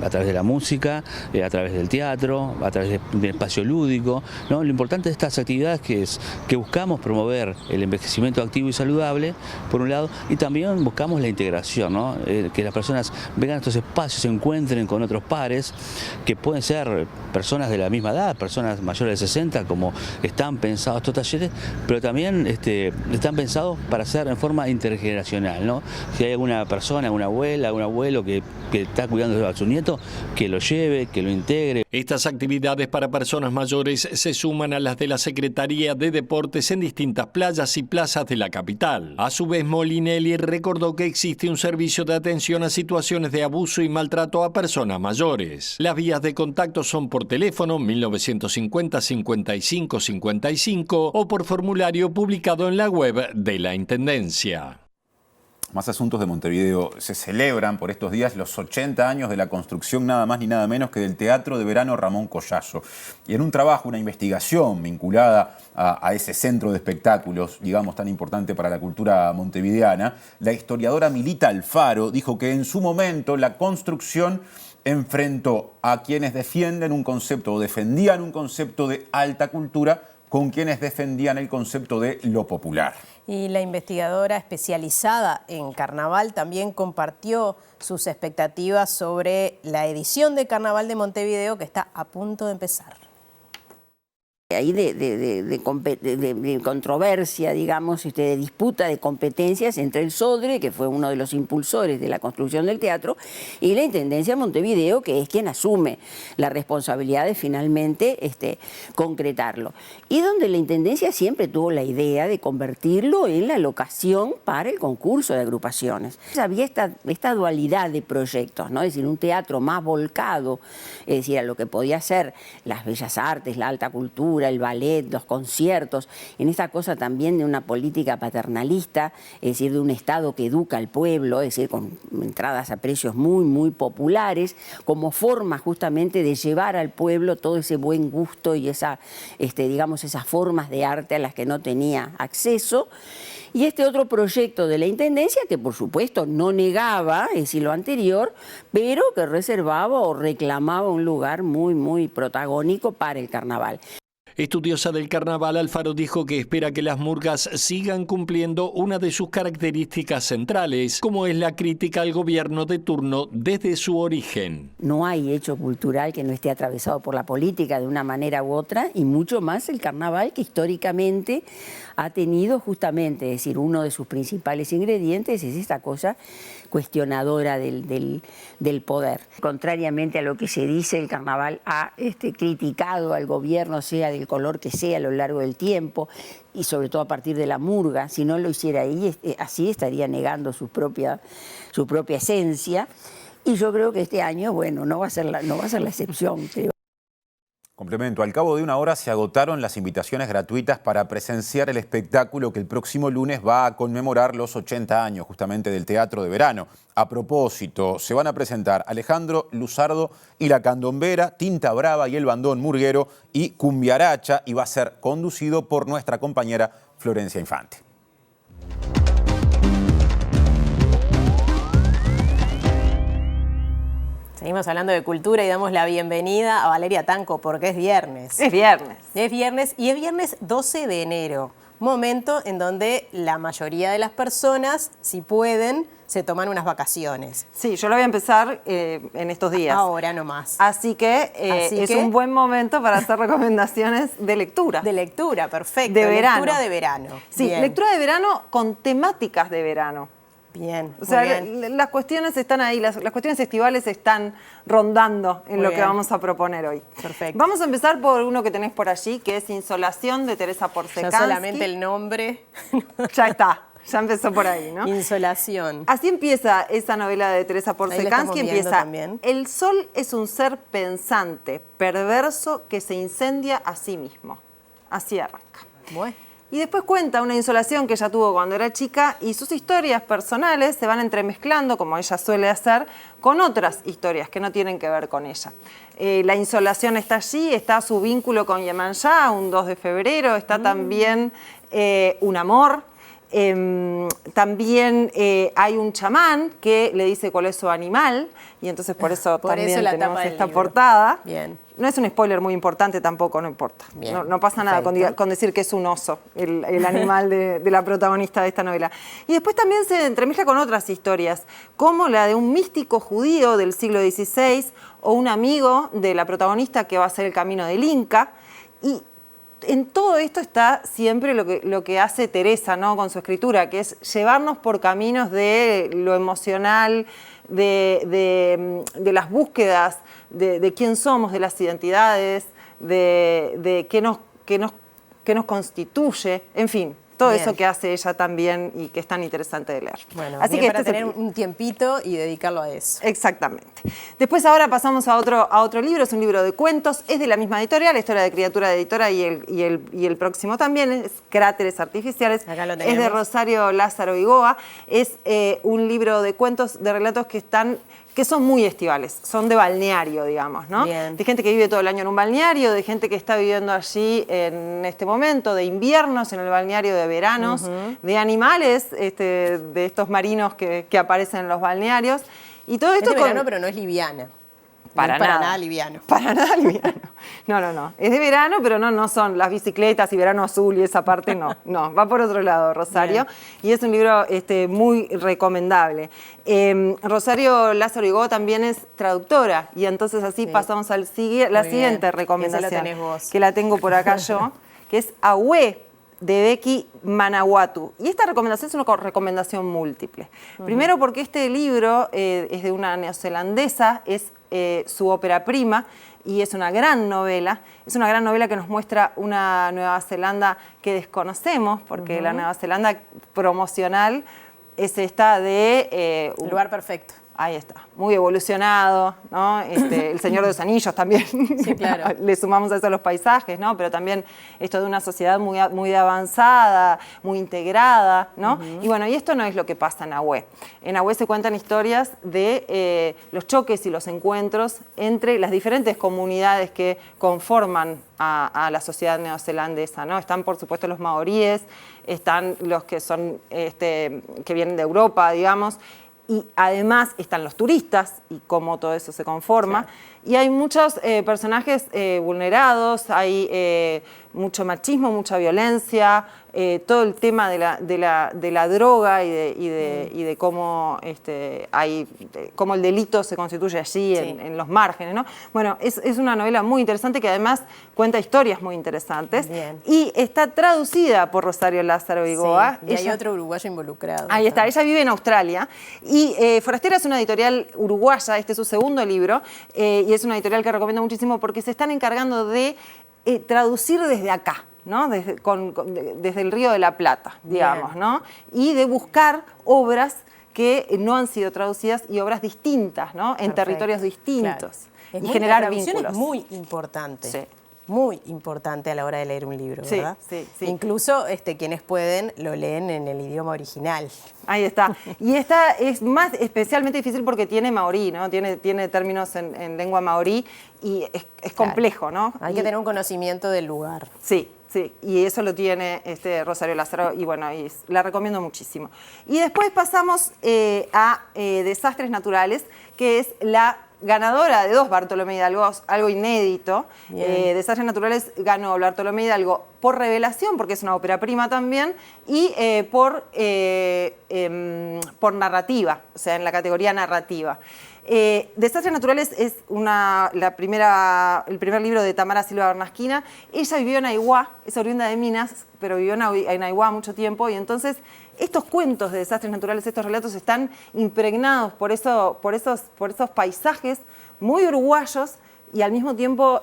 a través de la música, a través del teatro, a través del espacio lúdico, ¿no? Lo importante de estas actividades es que buscamos promover el envejecimiento activo y saludable, por un lado, y también buscamos la integración, ¿no? Que las personas vengan a estos espacios, se encuentren con otros pares, que pueden ser personas de la misma edad, personas mayores de 60, como están pensados estos talleres, pero también están pensados para ser en forma intergeneracional, ¿no? Si hay alguna persona, una abuela, un abuelo que está cuidando a su nieto, que lo lleve, que lo integre. Estas actividades para personas mayores se suman a las de la Secretaría de Deportes en distintas playas y plazas de la capital. A su vez, Molinelli recordó que existe un servicio de atención a situaciones de abuso y maltrato a personas mayores. Las vías de contacto son por teléfono 1950 55 55 o por formulario publicado en la web de la Intendencia. Más asuntos de Montevideo. Se celebran por estos días los 80 años de la construcción nada más ni nada menos que del Teatro de Verano Ramón Collazo. Y en un trabajo, una investigación vinculada a ese centro de espectáculos, digamos, tan importante para la cultura montevideana, la historiadora Milita Alfaro dijo que en su momento la construcción enfrentó a quienes defienden un concepto o defendían un concepto de alta cultura con quienes defendían el concepto de lo popular. Y la investigadora especializada en carnaval también compartió sus expectativas sobre la edición de Carnaval de Montevideo que está a punto de empezar. Ahí de controversia, digamos, de disputa de competencias entre el Sodre, que fue uno de los impulsores de la construcción del teatro, y la Intendencia de Montevideo, que es quien asume la responsabilidad de finalmente concretarlo. Y donde la Intendencia siempre tuvo la idea de convertirlo en la locación para el concurso de agrupaciones. Había esta dualidad de proyectos, ¿no? Es decir, un teatro más volcado, es decir, a lo que podía ser las bellas artes, la alta cultura, el ballet, los conciertos, en esta cosa también de una política paternalista, es decir, de un Estado que educa al pueblo, es decir, con entradas a precios muy, muy populares, como forma justamente de llevar al pueblo todo ese buen gusto y digamos, esas formas de arte a las que no tenía acceso. Y este otro proyecto de la Intendencia, que por supuesto no negaba, es decir, lo anterior, pero que reservaba o reclamaba un lugar muy, muy protagónico para el carnaval. Estudiosa del carnaval, Alfaro dijo que espera que las murgas sigan cumpliendo una de sus características centrales, como es la crítica al gobierno de turno desde su origen. No hay hecho cultural que no esté atravesado por la política de una manera u otra, y mucho más el carnaval, que históricamente ha tenido justamente, es decir, uno de sus principales ingredientes es esta cosa cuestionadora del poder. Contrariamente a lo que se dice, el carnaval ha criticado al gobierno, sea del color que sea, a lo largo del tiempo, y sobre todo a partir de la murga. Si no lo hiciera así, estaría negando su propia esencia. Y yo creo que este año, bueno, no va a ser la excepción, creo. Complemento, al cabo de una hora se agotaron las invitaciones gratuitas para presenciar el espectáculo que el próximo lunes va a conmemorar los 80 años justamente del Teatro de Verano. A propósito, se van a presentar Alejandro Luzardo y la Candombera, Tinta Brava y el Bandón Murguero y Cumbiaracha, y va a ser conducido por nuestra compañera Florencia Infante. Seguimos hablando de cultura y damos la bienvenida a Valeria Tanco porque es viernes. Es viernes. Es viernes y es viernes 12 de enero. Momento en donde la mayoría de las personas, si pueden, se toman unas vacaciones. Sí, yo lo voy a empezar en estos días. Ahora nomás. Así que es un buen momento para hacer recomendaciones de lectura. De lectura, perfecto. De verano. Lectura de verano. Sí, bien. Lectura de verano con temáticas de verano. Bien, o sea, bien. Las cuestiones están ahí, las cuestiones estivales están rondando en muy lo bien. que vamos a proponer hoy. Perfecto. Vamos a empezar por uno que tenés por allí, que es Insolación, de Teresa Porcekansky. Ya solamente el nombre. Ya está, ya empezó por ahí, ¿no? Insolación. Así empieza esa novela de Teresa Porcekansky. Empieza, también. El sol es un ser pensante, perverso, que se incendia a sí mismo. Así arranca. Bueno. Y después cuenta una insolación que ella tuvo cuando era chica y sus historias personales se van entremezclando, como ella suele hacer, con otras historias que no tienen que ver con ella. La insolación está allí, está su vínculo con Yemanjá, un 2 de febrero, está también un amor. También hay un chamán que le dice cuál es su animal y entonces por eso también tenemos esta portada. Bien. No es un spoiler muy importante tampoco, no importa. No pasa nada con decir que es un oso, el animal de la protagonista de esta novela. Y después también se entremezcla con otras historias, como la de un místico judío del siglo XVI o un amigo de la protagonista que va a hacer el camino del Inca. Y en todo esto está siempre lo que hace Teresa, ¿no? Con su escritura, que es llevarnos por caminos de lo emocional, de las búsquedas, de quién somos, de las identidades, de qué nos constituye, en fin. Todo Bien. Eso que hace ella también y que es tan interesante de leer. Bueno, así que para tener un tiempito y dedicarlo a eso. Exactamente. Después ahora pasamos a otro libro, es un libro de cuentos, es de la misma editorial, Historia de Criatura de Editora y el próximo también, es Cráteres Artificiales, Acá lo tenemos. es de Rosario Lázaro Igoa, es un libro de cuentos, de relatos que son muy estivales, son de balneario, digamos, ¿no? Bien. De gente que vive todo el año en un balneario, de gente que está viviendo allí en este momento, de inviernos en el balneario, de veranos, de animales, de estos marinos que aparecen en los balnearios. Y todo esto es de verano, pero no es liviana. Para nada liviano. Para nada liviano. No. Es de verano, pero no son las bicicletas y verano azul y esa parte no. No, va por otro lado, Rosario. Bien. Y es un libro muy recomendable. Rosario Lázaro Igoa también es traductora y entonces así pasamos a la siguiente recomendación. Esa la tenés vos. Que la tengo por acá yo, que es Ahué, de Becky Manawatu. Y esta recomendación es una recomendación múltiple. Primero porque este libro es de una neozelandesa, es su ópera prima y es una gran novela. Es una gran novela que nos muestra una Nueva Zelanda que desconocemos, porque la Nueva Zelanda promocional es esta de... El lugar perfecto. Ahí está, muy evolucionado, ¿no? El Señor de los Anillos también. Sí, claro. Le sumamos a eso los paisajes, ¿no? Pero también esto de una sociedad muy avanzada, muy integrada, ¿no? Y bueno, y esto no es lo que pasa en Ahué. En Ahué se cuentan historias de los choques y los encuentros entre las diferentes comunidades que conforman a la sociedad neozelandesa, ¿no? Están, por supuesto, los maoríes, están los que son que vienen de Europa, digamos. Y además están los turistas y cómo todo eso se conforma. y hay muchos personajes vulnerados, hay mucho machismo, mucha violencia, todo el tema de la droga y de cómo, cómo el delito se constituye allí en los márgenes, ¿no? Bueno, es una novela muy interesante que además cuenta historias muy interesantes. Bien. Y está traducida por Rosario Lázaro Vigoa. Sí, y hay otro uruguayo involucrado. Ahí está, ella vive en Australia y Forastera es una editorial uruguaya, este es su segundo libro y es una editorial que recomiendo muchísimo porque se están encargando de traducir desde acá, ¿no? Desde el Río de la Plata, digamos, ¿no? Y de buscar obras que no han sido traducidas y obras distintas, ¿no? En territorios distintos. Claro. Y generar vínculos. Es muy importante. Sí. Muy importante a la hora de leer un libro, ¿verdad? Sí, sí. Incluso quienes pueden lo leen en el idioma original. Ahí está. Y esta es más especialmente difícil porque tiene maorí, ¿no? Tiene términos en lengua maorí y es complejo, ¿no? Hay que tener un conocimiento del lugar. Sí. Sí, y eso lo tiene Rosario Lázaro y bueno, la recomiendo muchísimo. Y después pasamos a Desastres Naturales, que es la ganadora de 2 Bartolomé Hidalgo, algo inédito. Desastres Naturales ganó Bartolomé Hidalgo por revelación, porque es una ópera prima también, y por narrativa, o sea, en la categoría narrativa. Desastres Naturales es el primer libro de Tamara Silva Bernasquina. Ella vivió en Aiguá, es oriunda de Minas, pero vivió en Aiguá mucho tiempo y entonces estos cuentos de desastres naturales, estos relatos están impregnados por esos paisajes muy uruguayos y al mismo tiempo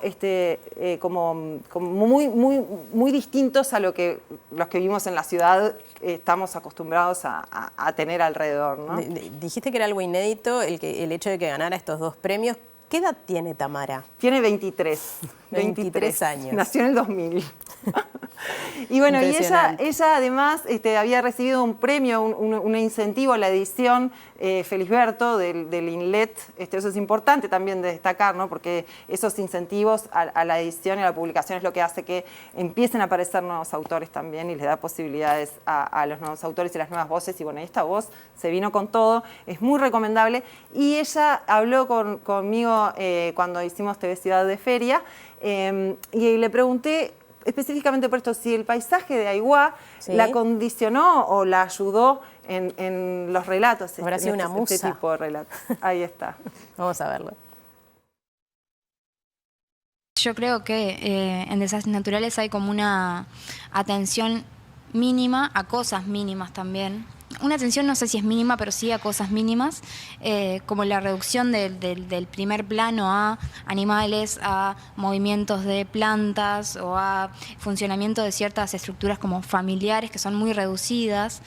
como muy distintos a los que vivimos en la ciudad estamos acostumbrados a tener alrededor, ¿no? Dijiste que era algo inédito el hecho de que ganara estos 2 premios. ¿Qué edad tiene Tamara? Tiene 23. 23 años. Nació en el 2000. Y bueno, y ella además había recibido un premio, un incentivo a la edición Felisberto del INLET. Eso es importante también de destacar, ¿no? Porque esos incentivos a la edición y a la publicación es lo que hace que empiecen a aparecer nuevos autores también y les da posibilidades a los nuevos autores y las nuevas voces. Y bueno, esta voz se vino con todo, es muy recomendable. Y ella habló conmigo cuando hicimos TV Ciudad de Feria y le pregunté específicamente por esto, si el paisaje de Aiguá la condicionó o la ayudó en los relatos. Habrá sido una musa. Este tipo de relatos. Ahí está. Vamos a verlo. Yo creo que en Desastres Naturales hay como una atención mínima a cosas mínimas también. Una atención no sé si es mínima, pero sí a cosas mínimas, como la reducción del primer plano a animales, a movimientos de plantas o a funcionamiento de ciertas estructuras como familiares que son muy reducidas.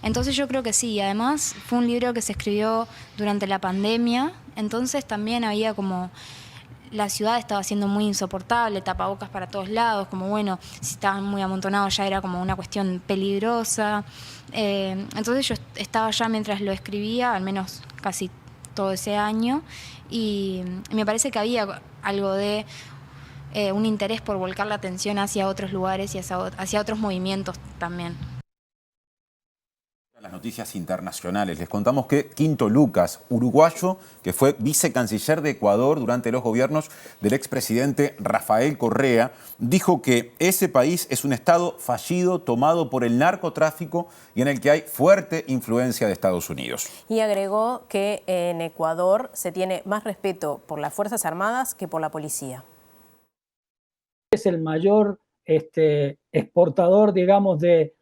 Entonces yo creo que sí, además fue un libro que se escribió durante la pandemia, entonces también había como... La ciudad estaba siendo muy insoportable, tapabocas para todos lados, como bueno, si estaban muy amontonados ya era como una cuestión peligrosa. Entonces yo estaba ya mientras lo escribía, al menos casi todo ese año, y me parece que había algo de un interés por volcar la atención hacia otros lugares y hacia otros movimientos también. Las noticias internacionales. Les contamos que Quinto Lucas, uruguayo, que fue vicecanciller de Ecuador durante los gobiernos del expresidente Rafael Correa, dijo que ese país es un estado fallido tomado por el narcotráfico y en el que hay fuerte influencia de Estados Unidos. Y agregó que en Ecuador se tiene más respeto por las Fuerzas Armadas que por la policía. Es el mayor exportador, digamos, de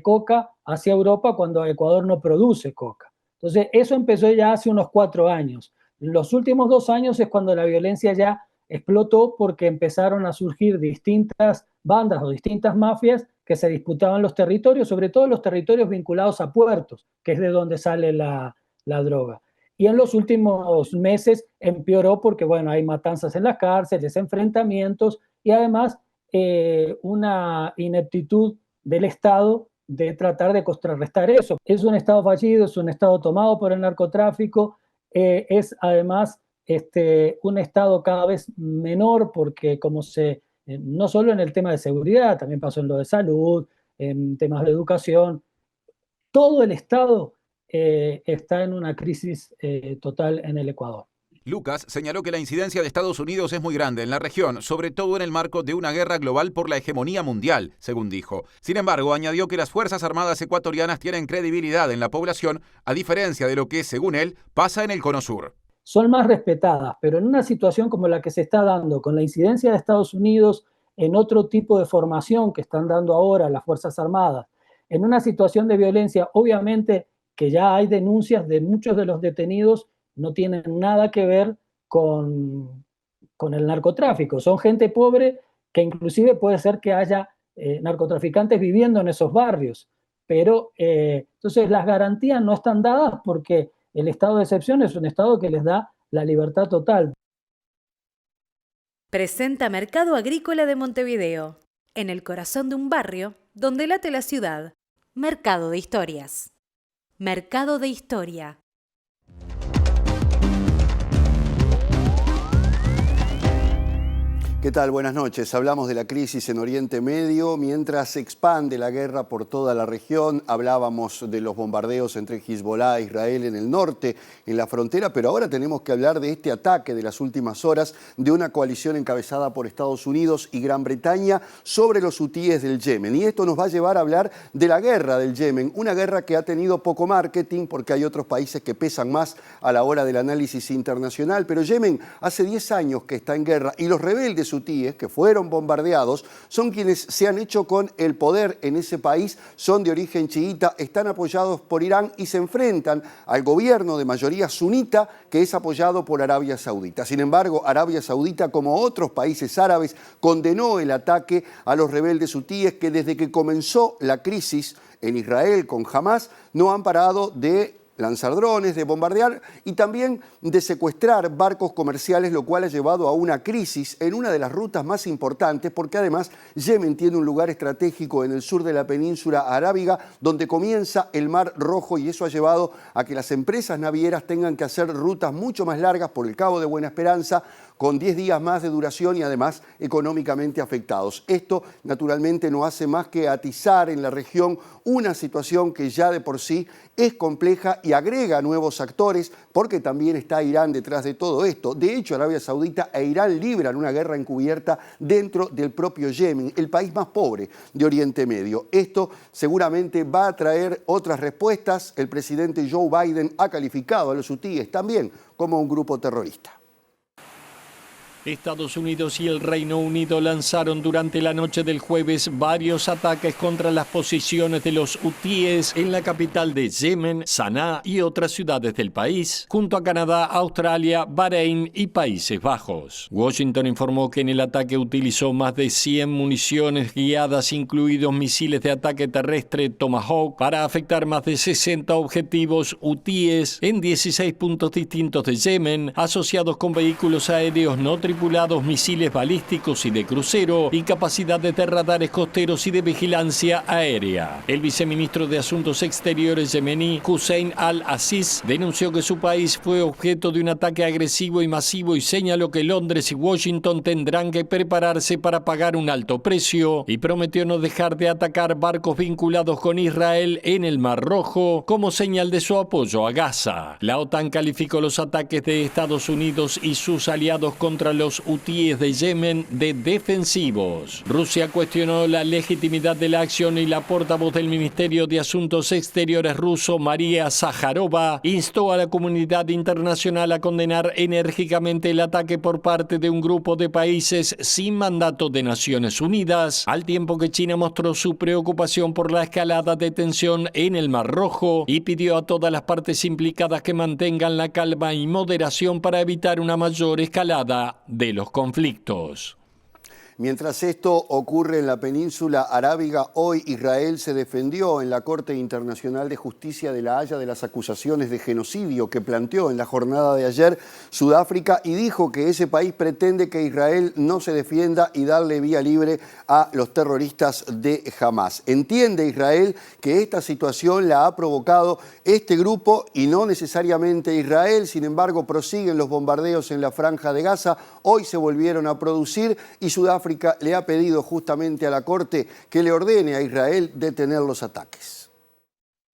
coca hacia Europa cuando Ecuador no produce coca. Entonces, eso empezó ya hace unos 4 años. Los últimos 2 años es cuando la violencia ya explotó porque empezaron a surgir distintas bandas o distintas mafias que se disputaban los territorios, sobre todo los territorios vinculados a puertos, que es de donde sale la droga. Y en los últimos meses empeoró porque, bueno, hay matanzas en las cárceles, enfrentamientos y además una ineptitud del Estado de tratar de contrarrestar eso. Es un Estado fallido, es un Estado tomado por el narcotráfico, es además un Estado cada vez menor porque no solo en el tema de seguridad, también pasó en lo de salud, en temas de educación, todo el Estado está en una crisis total en el Ecuador. Lucas señaló que la incidencia de Estados Unidos es muy grande en la región, sobre todo en el marco de una guerra global por la hegemonía mundial, según dijo. Sin embargo, añadió que las Fuerzas Armadas ecuatorianas tienen credibilidad en la población, a diferencia de lo que, según él, pasa en el Cono Sur. Son más respetadas, pero en una situación como la que se está dando, con la incidencia de Estados Unidos en otro tipo de formación que están dando ahora las Fuerzas Armadas, en una situación de violencia, obviamente que ya hay denuncias de muchos de los detenidos, no tienen nada que ver con el narcotráfico. Son gente pobre que inclusive puede ser que haya narcotraficantes viviendo en esos barrios, pero entonces las garantías no están dadas porque el estado de excepción es un estado que les da la libertad total. Presenta Mercado Agrícola de Montevideo, en el corazón de un barrio donde late la ciudad. Mercado de Historias. Mercado de Historia. ¿Qué tal? Buenas noches. Hablamos de la crisis en Oriente Medio. Mientras se expande la guerra por toda la región, hablábamos de los bombardeos entre Hezbollah e Israel en el norte, en la frontera, pero ahora tenemos que hablar de este ataque de las últimas horas de una coalición encabezada por Estados Unidos y Gran Bretaña sobre los hutíes del Yemen. Y esto nos va a llevar a hablar de la guerra del Yemen, una guerra que ha tenido poco marketing porque hay otros países que pesan más a la hora del análisis internacional, pero Yemen hace 10 años que está en guerra y los rebeldes hutíes que fueron bombardeados son quienes se han hecho con el poder en ese país, son de origen chiita, están apoyados por Irán y se enfrentan al gobierno de mayoría sunita que es apoyado por Arabia Saudita. Sin embargo, Arabia Saudita, como otros países árabes, condenó el ataque a los rebeldes hutíes que desde que comenzó la crisis en Israel con Hamas no han parado de lanzar drones, de bombardear y también de secuestrar barcos comerciales, lo cual ha llevado a una crisis en una de las rutas más importantes, porque además Yemen tiene un lugar estratégico en el sur de la península arábiga, donde comienza el Mar Rojo, y eso ha llevado a que las empresas navieras tengan que hacer rutas mucho más largas por el Cabo de Buena Esperanza, con 10 días más de duración y además económicamente afectados. Esto naturalmente no hace más que atizar en la región una situación que ya de por sí es compleja y agrega nuevos actores, porque también está Irán detrás de todo esto. De hecho, Arabia Saudita e Irán libran una guerra encubierta dentro del propio Yemen, el país más pobre de Oriente Medio. Esto seguramente va a traer otras respuestas. El presidente Joe Biden ha calificado a los hutíes también como un grupo terrorista. Estados Unidos y el Reino Unido lanzaron durante la noche del jueves varios ataques contra las posiciones de los hutíes en la capital de Yemen, Sanaa y otras ciudades del país, junto a Canadá, Australia, Bahrein y Países Bajos. Washington informó que en el ataque utilizó más de 100 municiones guiadas, incluidos misiles de ataque terrestre Tomahawk, para afectar más de 60 objetivos hutíes en 16 puntos distintos de Yemen, asociados con vehículos aéreos no tripulados, misiles balísticos y de crucero y capacidades de radares costeros y de vigilancia aérea. El viceministro de Asuntos Exteriores yemení, Hussein al-Aziz, denunció que su país fue objeto de un ataque agresivo y masivo y señaló que Londres y Washington tendrán que prepararse para pagar un alto precio, y prometió no dejar de atacar barcos vinculados con Israel en el Mar Rojo como señal de su apoyo a Gaza. La OTAN calificó los ataques de Estados Unidos y sus aliados contra los hutíes de Yemen de defensivos. Rusia cuestionó la legitimidad de la acción y la portavoz del Ministerio de Asuntos Exteriores ruso, María Zaharova, instó a la comunidad internacional a condenar enérgicamente el ataque por parte de un grupo de países sin mandato de Naciones Unidas, al tiempo que China mostró su preocupación por la escalada de tensión en el Mar Rojo y pidió a todas las partes implicadas que mantengan la calma y moderación para evitar una mayor escalada de los conflictos. Mientras esto ocurre en la península arábiga, hoy Israel se defendió en la Corte Internacional de Justicia de La Haya de las acusaciones de genocidio que planteó en la jornada de ayer Sudáfrica, y dijo que ese país pretende que Israel no se defienda y darle vía libre a los terroristas de Hamas. Entiende Israel que esta situación la ha provocado este grupo y no necesariamente Israel. Sin embargo, prosiguen los bombardeos en la Franja de Gaza. Hoy se volvieron a producir y Sudáfrica le ha pedido justamente a la Corte que le ordene a Israel detener los ataques.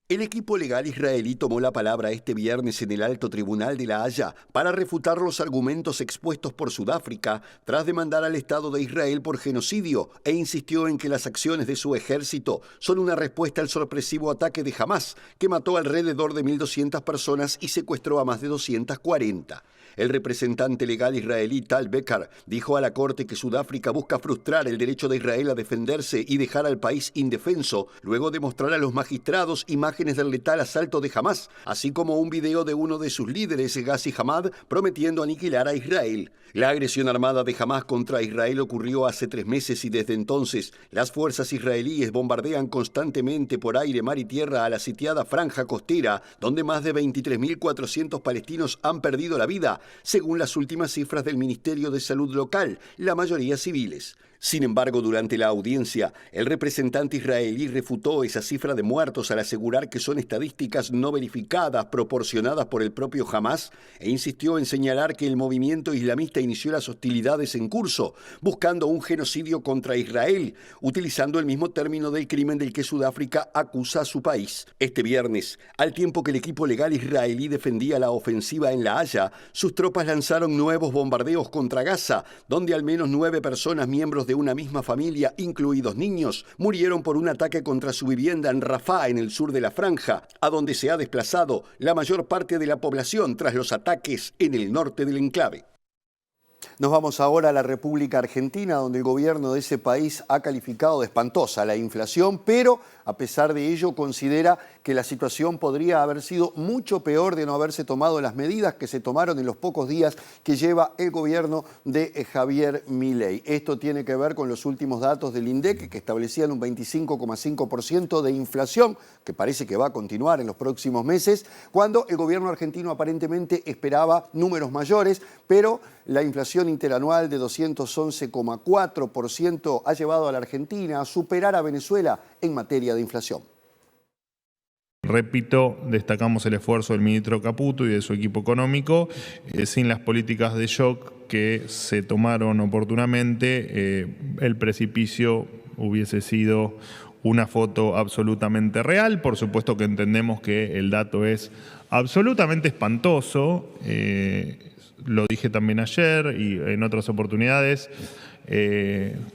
El equipo legal israelí tomó la palabra este viernes en el Alto Tribunal de La Haya para refutar los argumentos expuestos por Sudáfrica tras demandar al Estado de Israel por genocidio e insistió en que las acciones de su ejército son una respuesta al sorpresivo ataque de Hamás, que mató alrededor de 1.200 personas y secuestró a más de 240. El representante legal israelí Tal Beckar dijo a la Corte que Sudáfrica busca frustrar el derecho de Israel a defenderse y dejar al país indefenso, luego de mostrar a los magistrados imágenes del letal asalto de Hamás, así como un video de uno de sus líderes, Ghazi Hamad, prometiendo aniquilar a Israel. La agresión armada de Hamás contra Israel ocurrió hace 3 meses y desde entonces las fuerzas israelíes bombardean constantemente por aire, mar y tierra a la sitiada franja costera, donde más de 23.400 palestinos han perdido la vida, según las últimas cifras del Ministerio de Salud local, la mayoría civiles. Sin embargo, durante la audiencia, el representante israelí refutó esa cifra de muertos al asegurar que son estadísticas no verificadas proporcionadas por el propio Hamás e insistió en señalar que el movimiento islamista inició las hostilidades en curso, buscando un genocidio contra Israel, utilizando el mismo término del crimen del que Sudáfrica acusa a su país. Este viernes, al tiempo que el equipo legal israelí defendía la ofensiva en La Haya, sus tropas lanzaron nuevos bombardeos contra Gaza, donde al menos 9 personas miembros de una misma familia, incluidos niños, murieron por un ataque contra su vivienda en Rafah, en el sur de la franja, a donde se ha desplazado la mayor parte de la población tras los ataques en el norte del enclave. Nos vamos ahora a la República Argentina, donde el gobierno de ese país ha calificado de espantosa la inflación, pero a pesar de ello considera que la situación podría haber sido mucho peor de no haberse tomado las medidas que se tomaron en los pocos días que lleva el gobierno de Javier Milei. Esto tiene que ver con los últimos datos del INDEC, que establecían un 25,5% de inflación, que parece que va a continuar en los próximos meses, cuando el gobierno argentino aparentemente esperaba números mayores, pero la inflación interanual de 211,4% ha llevado a la Argentina a superar a Venezuela en materia de inflación. Repito, destacamos el esfuerzo del ministro Caputo y de su equipo económico. Sin las políticas de shock que se tomaron oportunamente, el precipicio hubiese sido una foto absolutamente real. Por supuesto que entendemos que el dato es absolutamente espantoso. Lo dije también ayer y en otras oportunidades.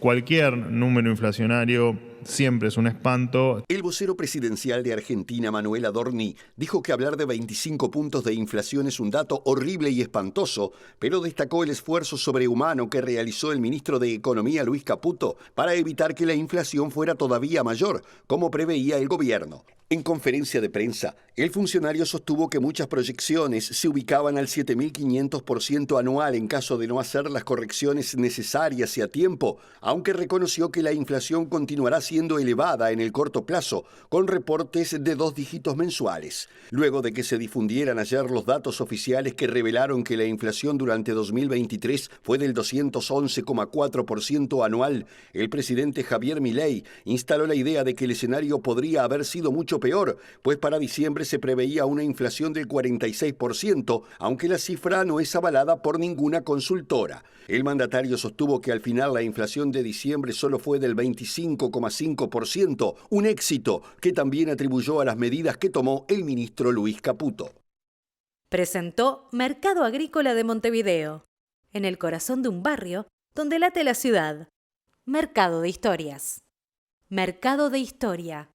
Cualquier número inflacionario siempre es un espanto. El vocero presidencial de Argentina, Manuel Adorni, dijo que hablar de 25 puntos de inflación es un dato horrible y espantoso, pero destacó el esfuerzo sobrehumano que realizó el ministro de Economía, Luis Caputo, para evitar que la inflación fuera todavía mayor, como preveía el gobierno. En conferencia de prensa, el funcionario sostuvo que muchas proyecciones se ubicaban al 7.500% anual en caso de no hacer las correcciones necesarias y a tiempo, aunque reconoció que la inflación continuará siendo elevada en el corto plazo, con reportes de 2 dígitos mensuales. Luego de que se difundieran ayer los datos oficiales que revelaron que la inflación durante 2023 fue del 211,4% anual, el presidente Javier Milei instaló la idea de que el escenario podría haber sido mucho peor, pues para diciembre se preveía una inflación del 46%, aunque la cifra no es avalada por ninguna consultora. El mandatario sostuvo que al final la inflación de diciembre solo fue del 25,5%, un éxito que también atribuyó a las medidas que tomó el ministro Luis Caputo. Presentó Mercado Agrícola de Montevideo, en el corazón de un barrio donde late la ciudad. Mercado de Historias. Mercado de Historia.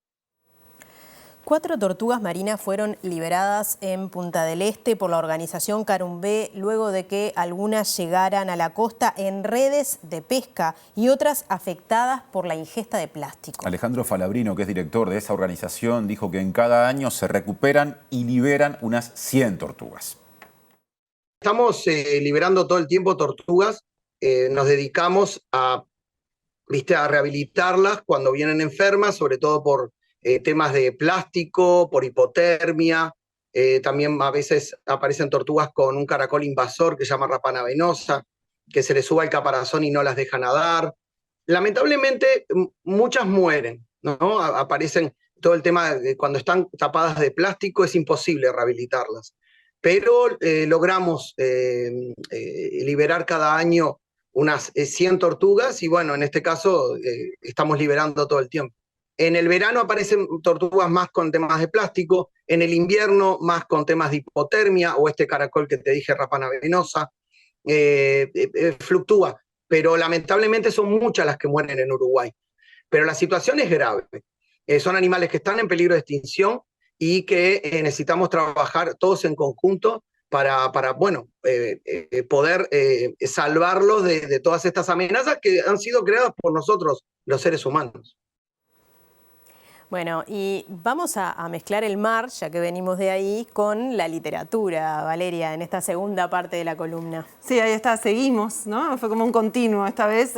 4 tortugas marinas fueron liberadas en Punta del Este por la organización Carumbé luego de que algunas llegaran a la costa en redes de pesca y otras afectadas por la ingesta de plástico. Alejandro Falabrino, que es director de esa organización, dijo que en cada año se recuperan y liberan unas 100 tortugas. Estamos liberando todo el tiempo tortugas, nos dedicamos a rehabilitarlas cuando vienen enfermas, sobre todo por temas de plástico, por hipotermia. También a veces aparecen tortugas con un caracol invasor que se llama rapana venosa, que se les suba el caparazón y no las deja nadar. Lamentablemente muchas mueren, ¿no? Aparecen todo el tema de cuando están tapadas de plástico, es imposible rehabilitarlas. Pero logramos liberar cada año unas 100 tortugas y bueno, en este caso estamos liberando todo el tiempo. En el verano aparecen tortugas más con temas de plástico, en el invierno más con temas de hipotermia, o este caracol que te dije, Rapana venosa, fluctúa, pero lamentablemente son muchas las que mueren en Uruguay. Pero la situación es grave. Son animales que están en peligro de extinción y que necesitamos trabajar todos en conjunto para poder salvarlos de todas estas amenazas que han sido creadas por nosotros, los seres humanos. Bueno, y vamos a mezclar el mar, ya que venimos de ahí, con la literatura, Valeria, en esta segunda parte de la columna. Sí, ahí está, seguimos, ¿no? Fue como un continuo. Esta vez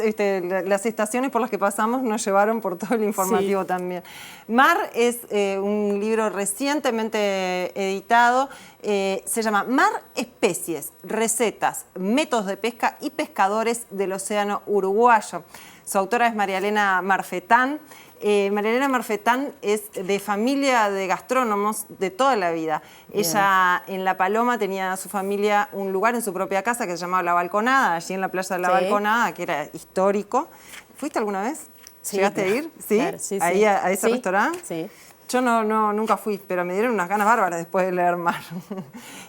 las estaciones por las que pasamos nos llevaron por todo el informativo también. Mar es un libro recientemente editado, se llama Mar, especies, recetas, métodos de pesca y pescadores del océano uruguayo. Su autora es María Elena Marfetán. María Elena Marfetán es de familia de gastrónomos de toda la vida. Bien. Ella en La Paloma tenía su familia un lugar en su propia casa que se llamaba La Balconada, allí en la playa de La Balconada, que era histórico. ¿Fuiste alguna vez? Sí, ¿Llegaste a ir? ¿Sí? Claro, sí, ¿Ahí a ese restaurante? Sí. Yo nunca fui, pero me dieron unas ganas bárbaras después de leer Mar.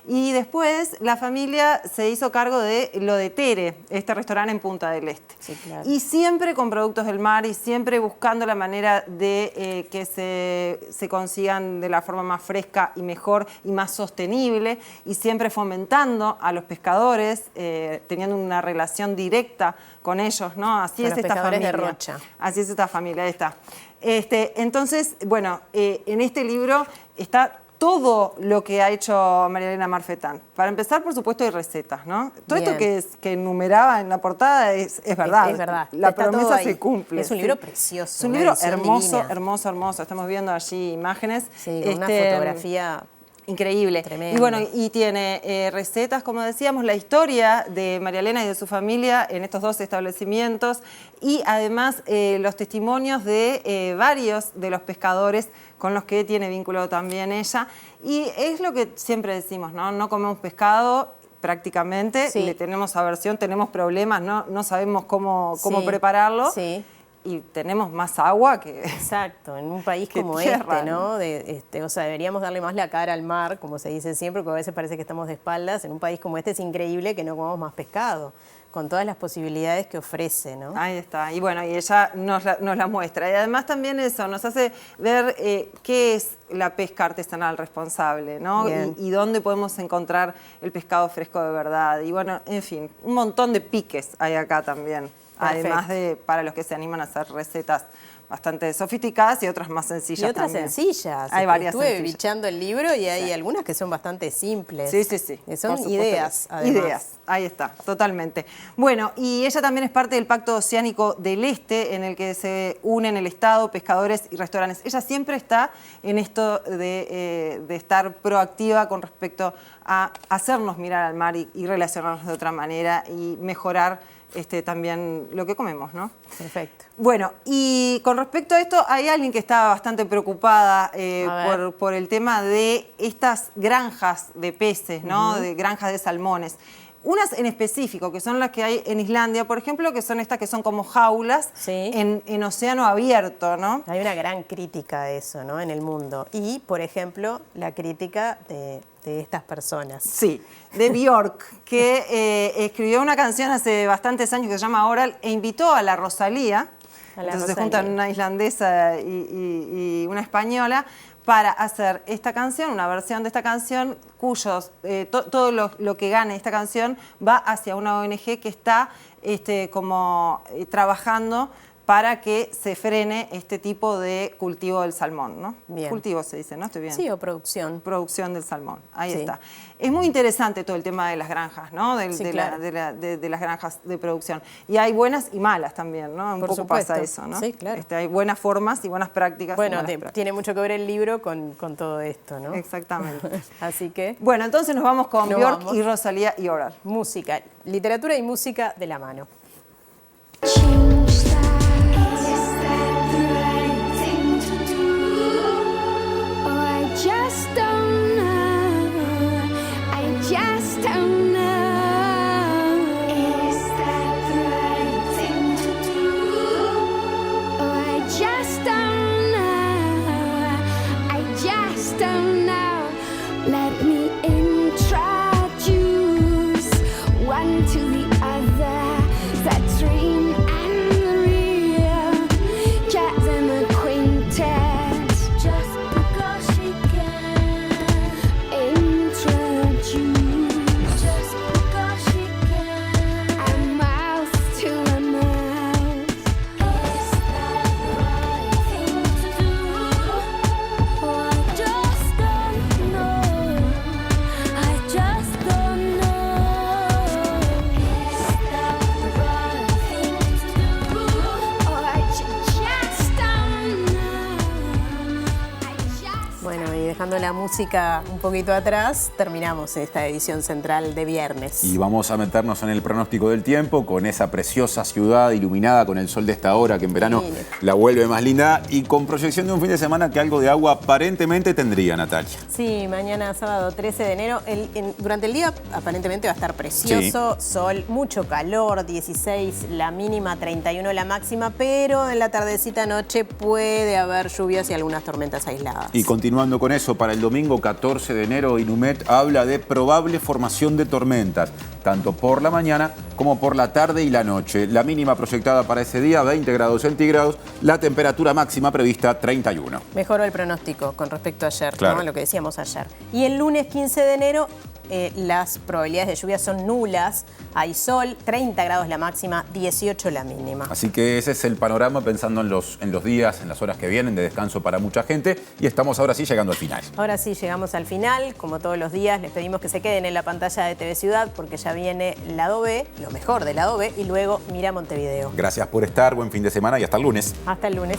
Y después la familia se hizo cargo de lo de Tere, este restaurante en Punta del Este. Sí, claro. Y siempre con productos del mar y siempre buscando la manera de que se consigan de la forma más fresca y mejor y más sostenible, y siempre fomentando a los pescadores, teniendo una relación directa con ellos, ¿no? Así es esta familia. De Rocha. Así es esta familia, ahí está. Entonces, bueno, en este libro está todo lo que ha hecho María Elena Marfetán. Para empezar, por supuesto, hay recetas, ¿no? Todo esto que enumeraba en la portada es verdad. Es verdad. La promesa se cumple. Es un libro precioso. Es un libro hermoso, hermoso, hermoso. Estamos viendo allí imágenes. Sí, con una fotografía increíble. Tremendo. Y bueno, y tiene recetas, como decíamos, la historia de María Elena y de su familia en estos dos establecimientos, y además los testimonios de varios de los pescadores con los que tiene vínculo también ella. Y es lo que siempre decimos, ¿no? No comemos pescado prácticamente, le tenemos aversión, tenemos problemas, no sabemos cómo prepararlo. Sí. Y tenemos más agua que... Exacto, en un país como tierra, ¿no? O sea, deberíamos darle más la cara al mar, como se dice siempre, porque a veces parece que estamos de espaldas. En un país como este es increíble que no comamos más pescado, con todas las posibilidades que ofrece, ¿no? Ahí está, y bueno, y ella nos la muestra. Y además también eso nos hace ver qué es la pesca artesanal responsable, ¿no? Y dónde podemos encontrar el pescado fresco de verdad. Y bueno, en fin, un montón de piques hay acá también. Perfecto. Además de para los que se animan a hacer recetas bastante sofisticadas y otras más sencillas. Y otras también. Sencillas. Hay varias Estuve sencillas. bichando el libro y hay algunas que son bastante simples. Sí. Que son ideas, además. Ideas, ahí está, totalmente. Bueno, y ella también es parte del Pacto Oceánico del Este, en el que se unen el Estado, pescadores y restaurantes. Ella siempre está en esto de estar proactiva con respecto a hacernos mirar al mar y relacionarnos de otra manera y mejorar también lo que comemos, ¿no? Perfecto. Bueno, y con respecto a esto, hay alguien que está bastante preocupada por el tema de estas granjas de peces, ¿no? De granjas de salmones. Unas en específico, que son las que hay en Islandia, por ejemplo, que son estas que son como jaulas en océano abierto, ¿no? Hay una gran crítica a eso, ¿no? En el mundo. Y, por ejemplo, la crítica de estas personas. Sí, de Björk, que escribió una canción hace bastantes años que se llama Oral e invitó a la Rosalía, entonces se juntan una islandesa y una española, para hacer esta canción, una versión de esta canción, cuyos todo lo que gane esta canción va hacia una ONG que está trabajando para que se frene este tipo de cultivo del salmón, ¿no? Bien. Cultivo se dice, ¿no? Estoy bien. Sí, o producción. Producción del salmón, ahí está. Es muy interesante todo el tema de las granjas, ¿no? De las granjas de producción. Y hay buenas y malas también, ¿no? Un poco pasa eso, ¿no? Sí, claro. Hay buenas formas y buenas prácticas. Bueno, tiene mucho que ver el libro con todo esto, ¿no? Exactamente. Así que... Bueno, entonces nos vamos con Björk y Rosalía y Oral. Música, literatura y música de la mano. Just don't know. dejando la música un poquito atrás, terminamos esta edición central de viernes. Y vamos a meternos en el pronóstico del tiempo con esa preciosa ciudad iluminada con el sol de esta hora que en verano la vuelve más linda y con proyección de un fin de semana que algo de agua aparentemente tendría, Natalia. Sí, mañana sábado 13 de enero. Durante el día aparentemente va a estar precioso, sol, mucho calor, 16 la mínima, 31 la máxima, pero en la tardecita noche puede haber lluvias y algunas tormentas aisladas. Y continuando con eso, para el domingo 14 de enero, Inumet habla de probable formación de tormentas, tanto por la mañana como por la tarde y la noche. La mínima proyectada para ese día, 20 grados centígrados, la temperatura máxima prevista, 31. Mejoró el pronóstico con respecto a ayer, claro, ¿no? Lo que decíamos ayer. Y el lunes 15 de enero, las probabilidades de lluvia son nulas. Hay sol, 30 grados la máxima, 18 la mínima. Así que ese es el panorama pensando en los días, en las horas que vienen de descanso para mucha gente. Y estamos ahora sí llegando al final. Ahora sí llegamos al final. Como todos los días, les pedimos que se queden en la pantalla de TV Ciudad porque ya viene Lado B, lo mejor de Lado B, y luego Mira Montevideo. Gracias por estar, buen fin de semana y hasta el lunes. Hasta el lunes.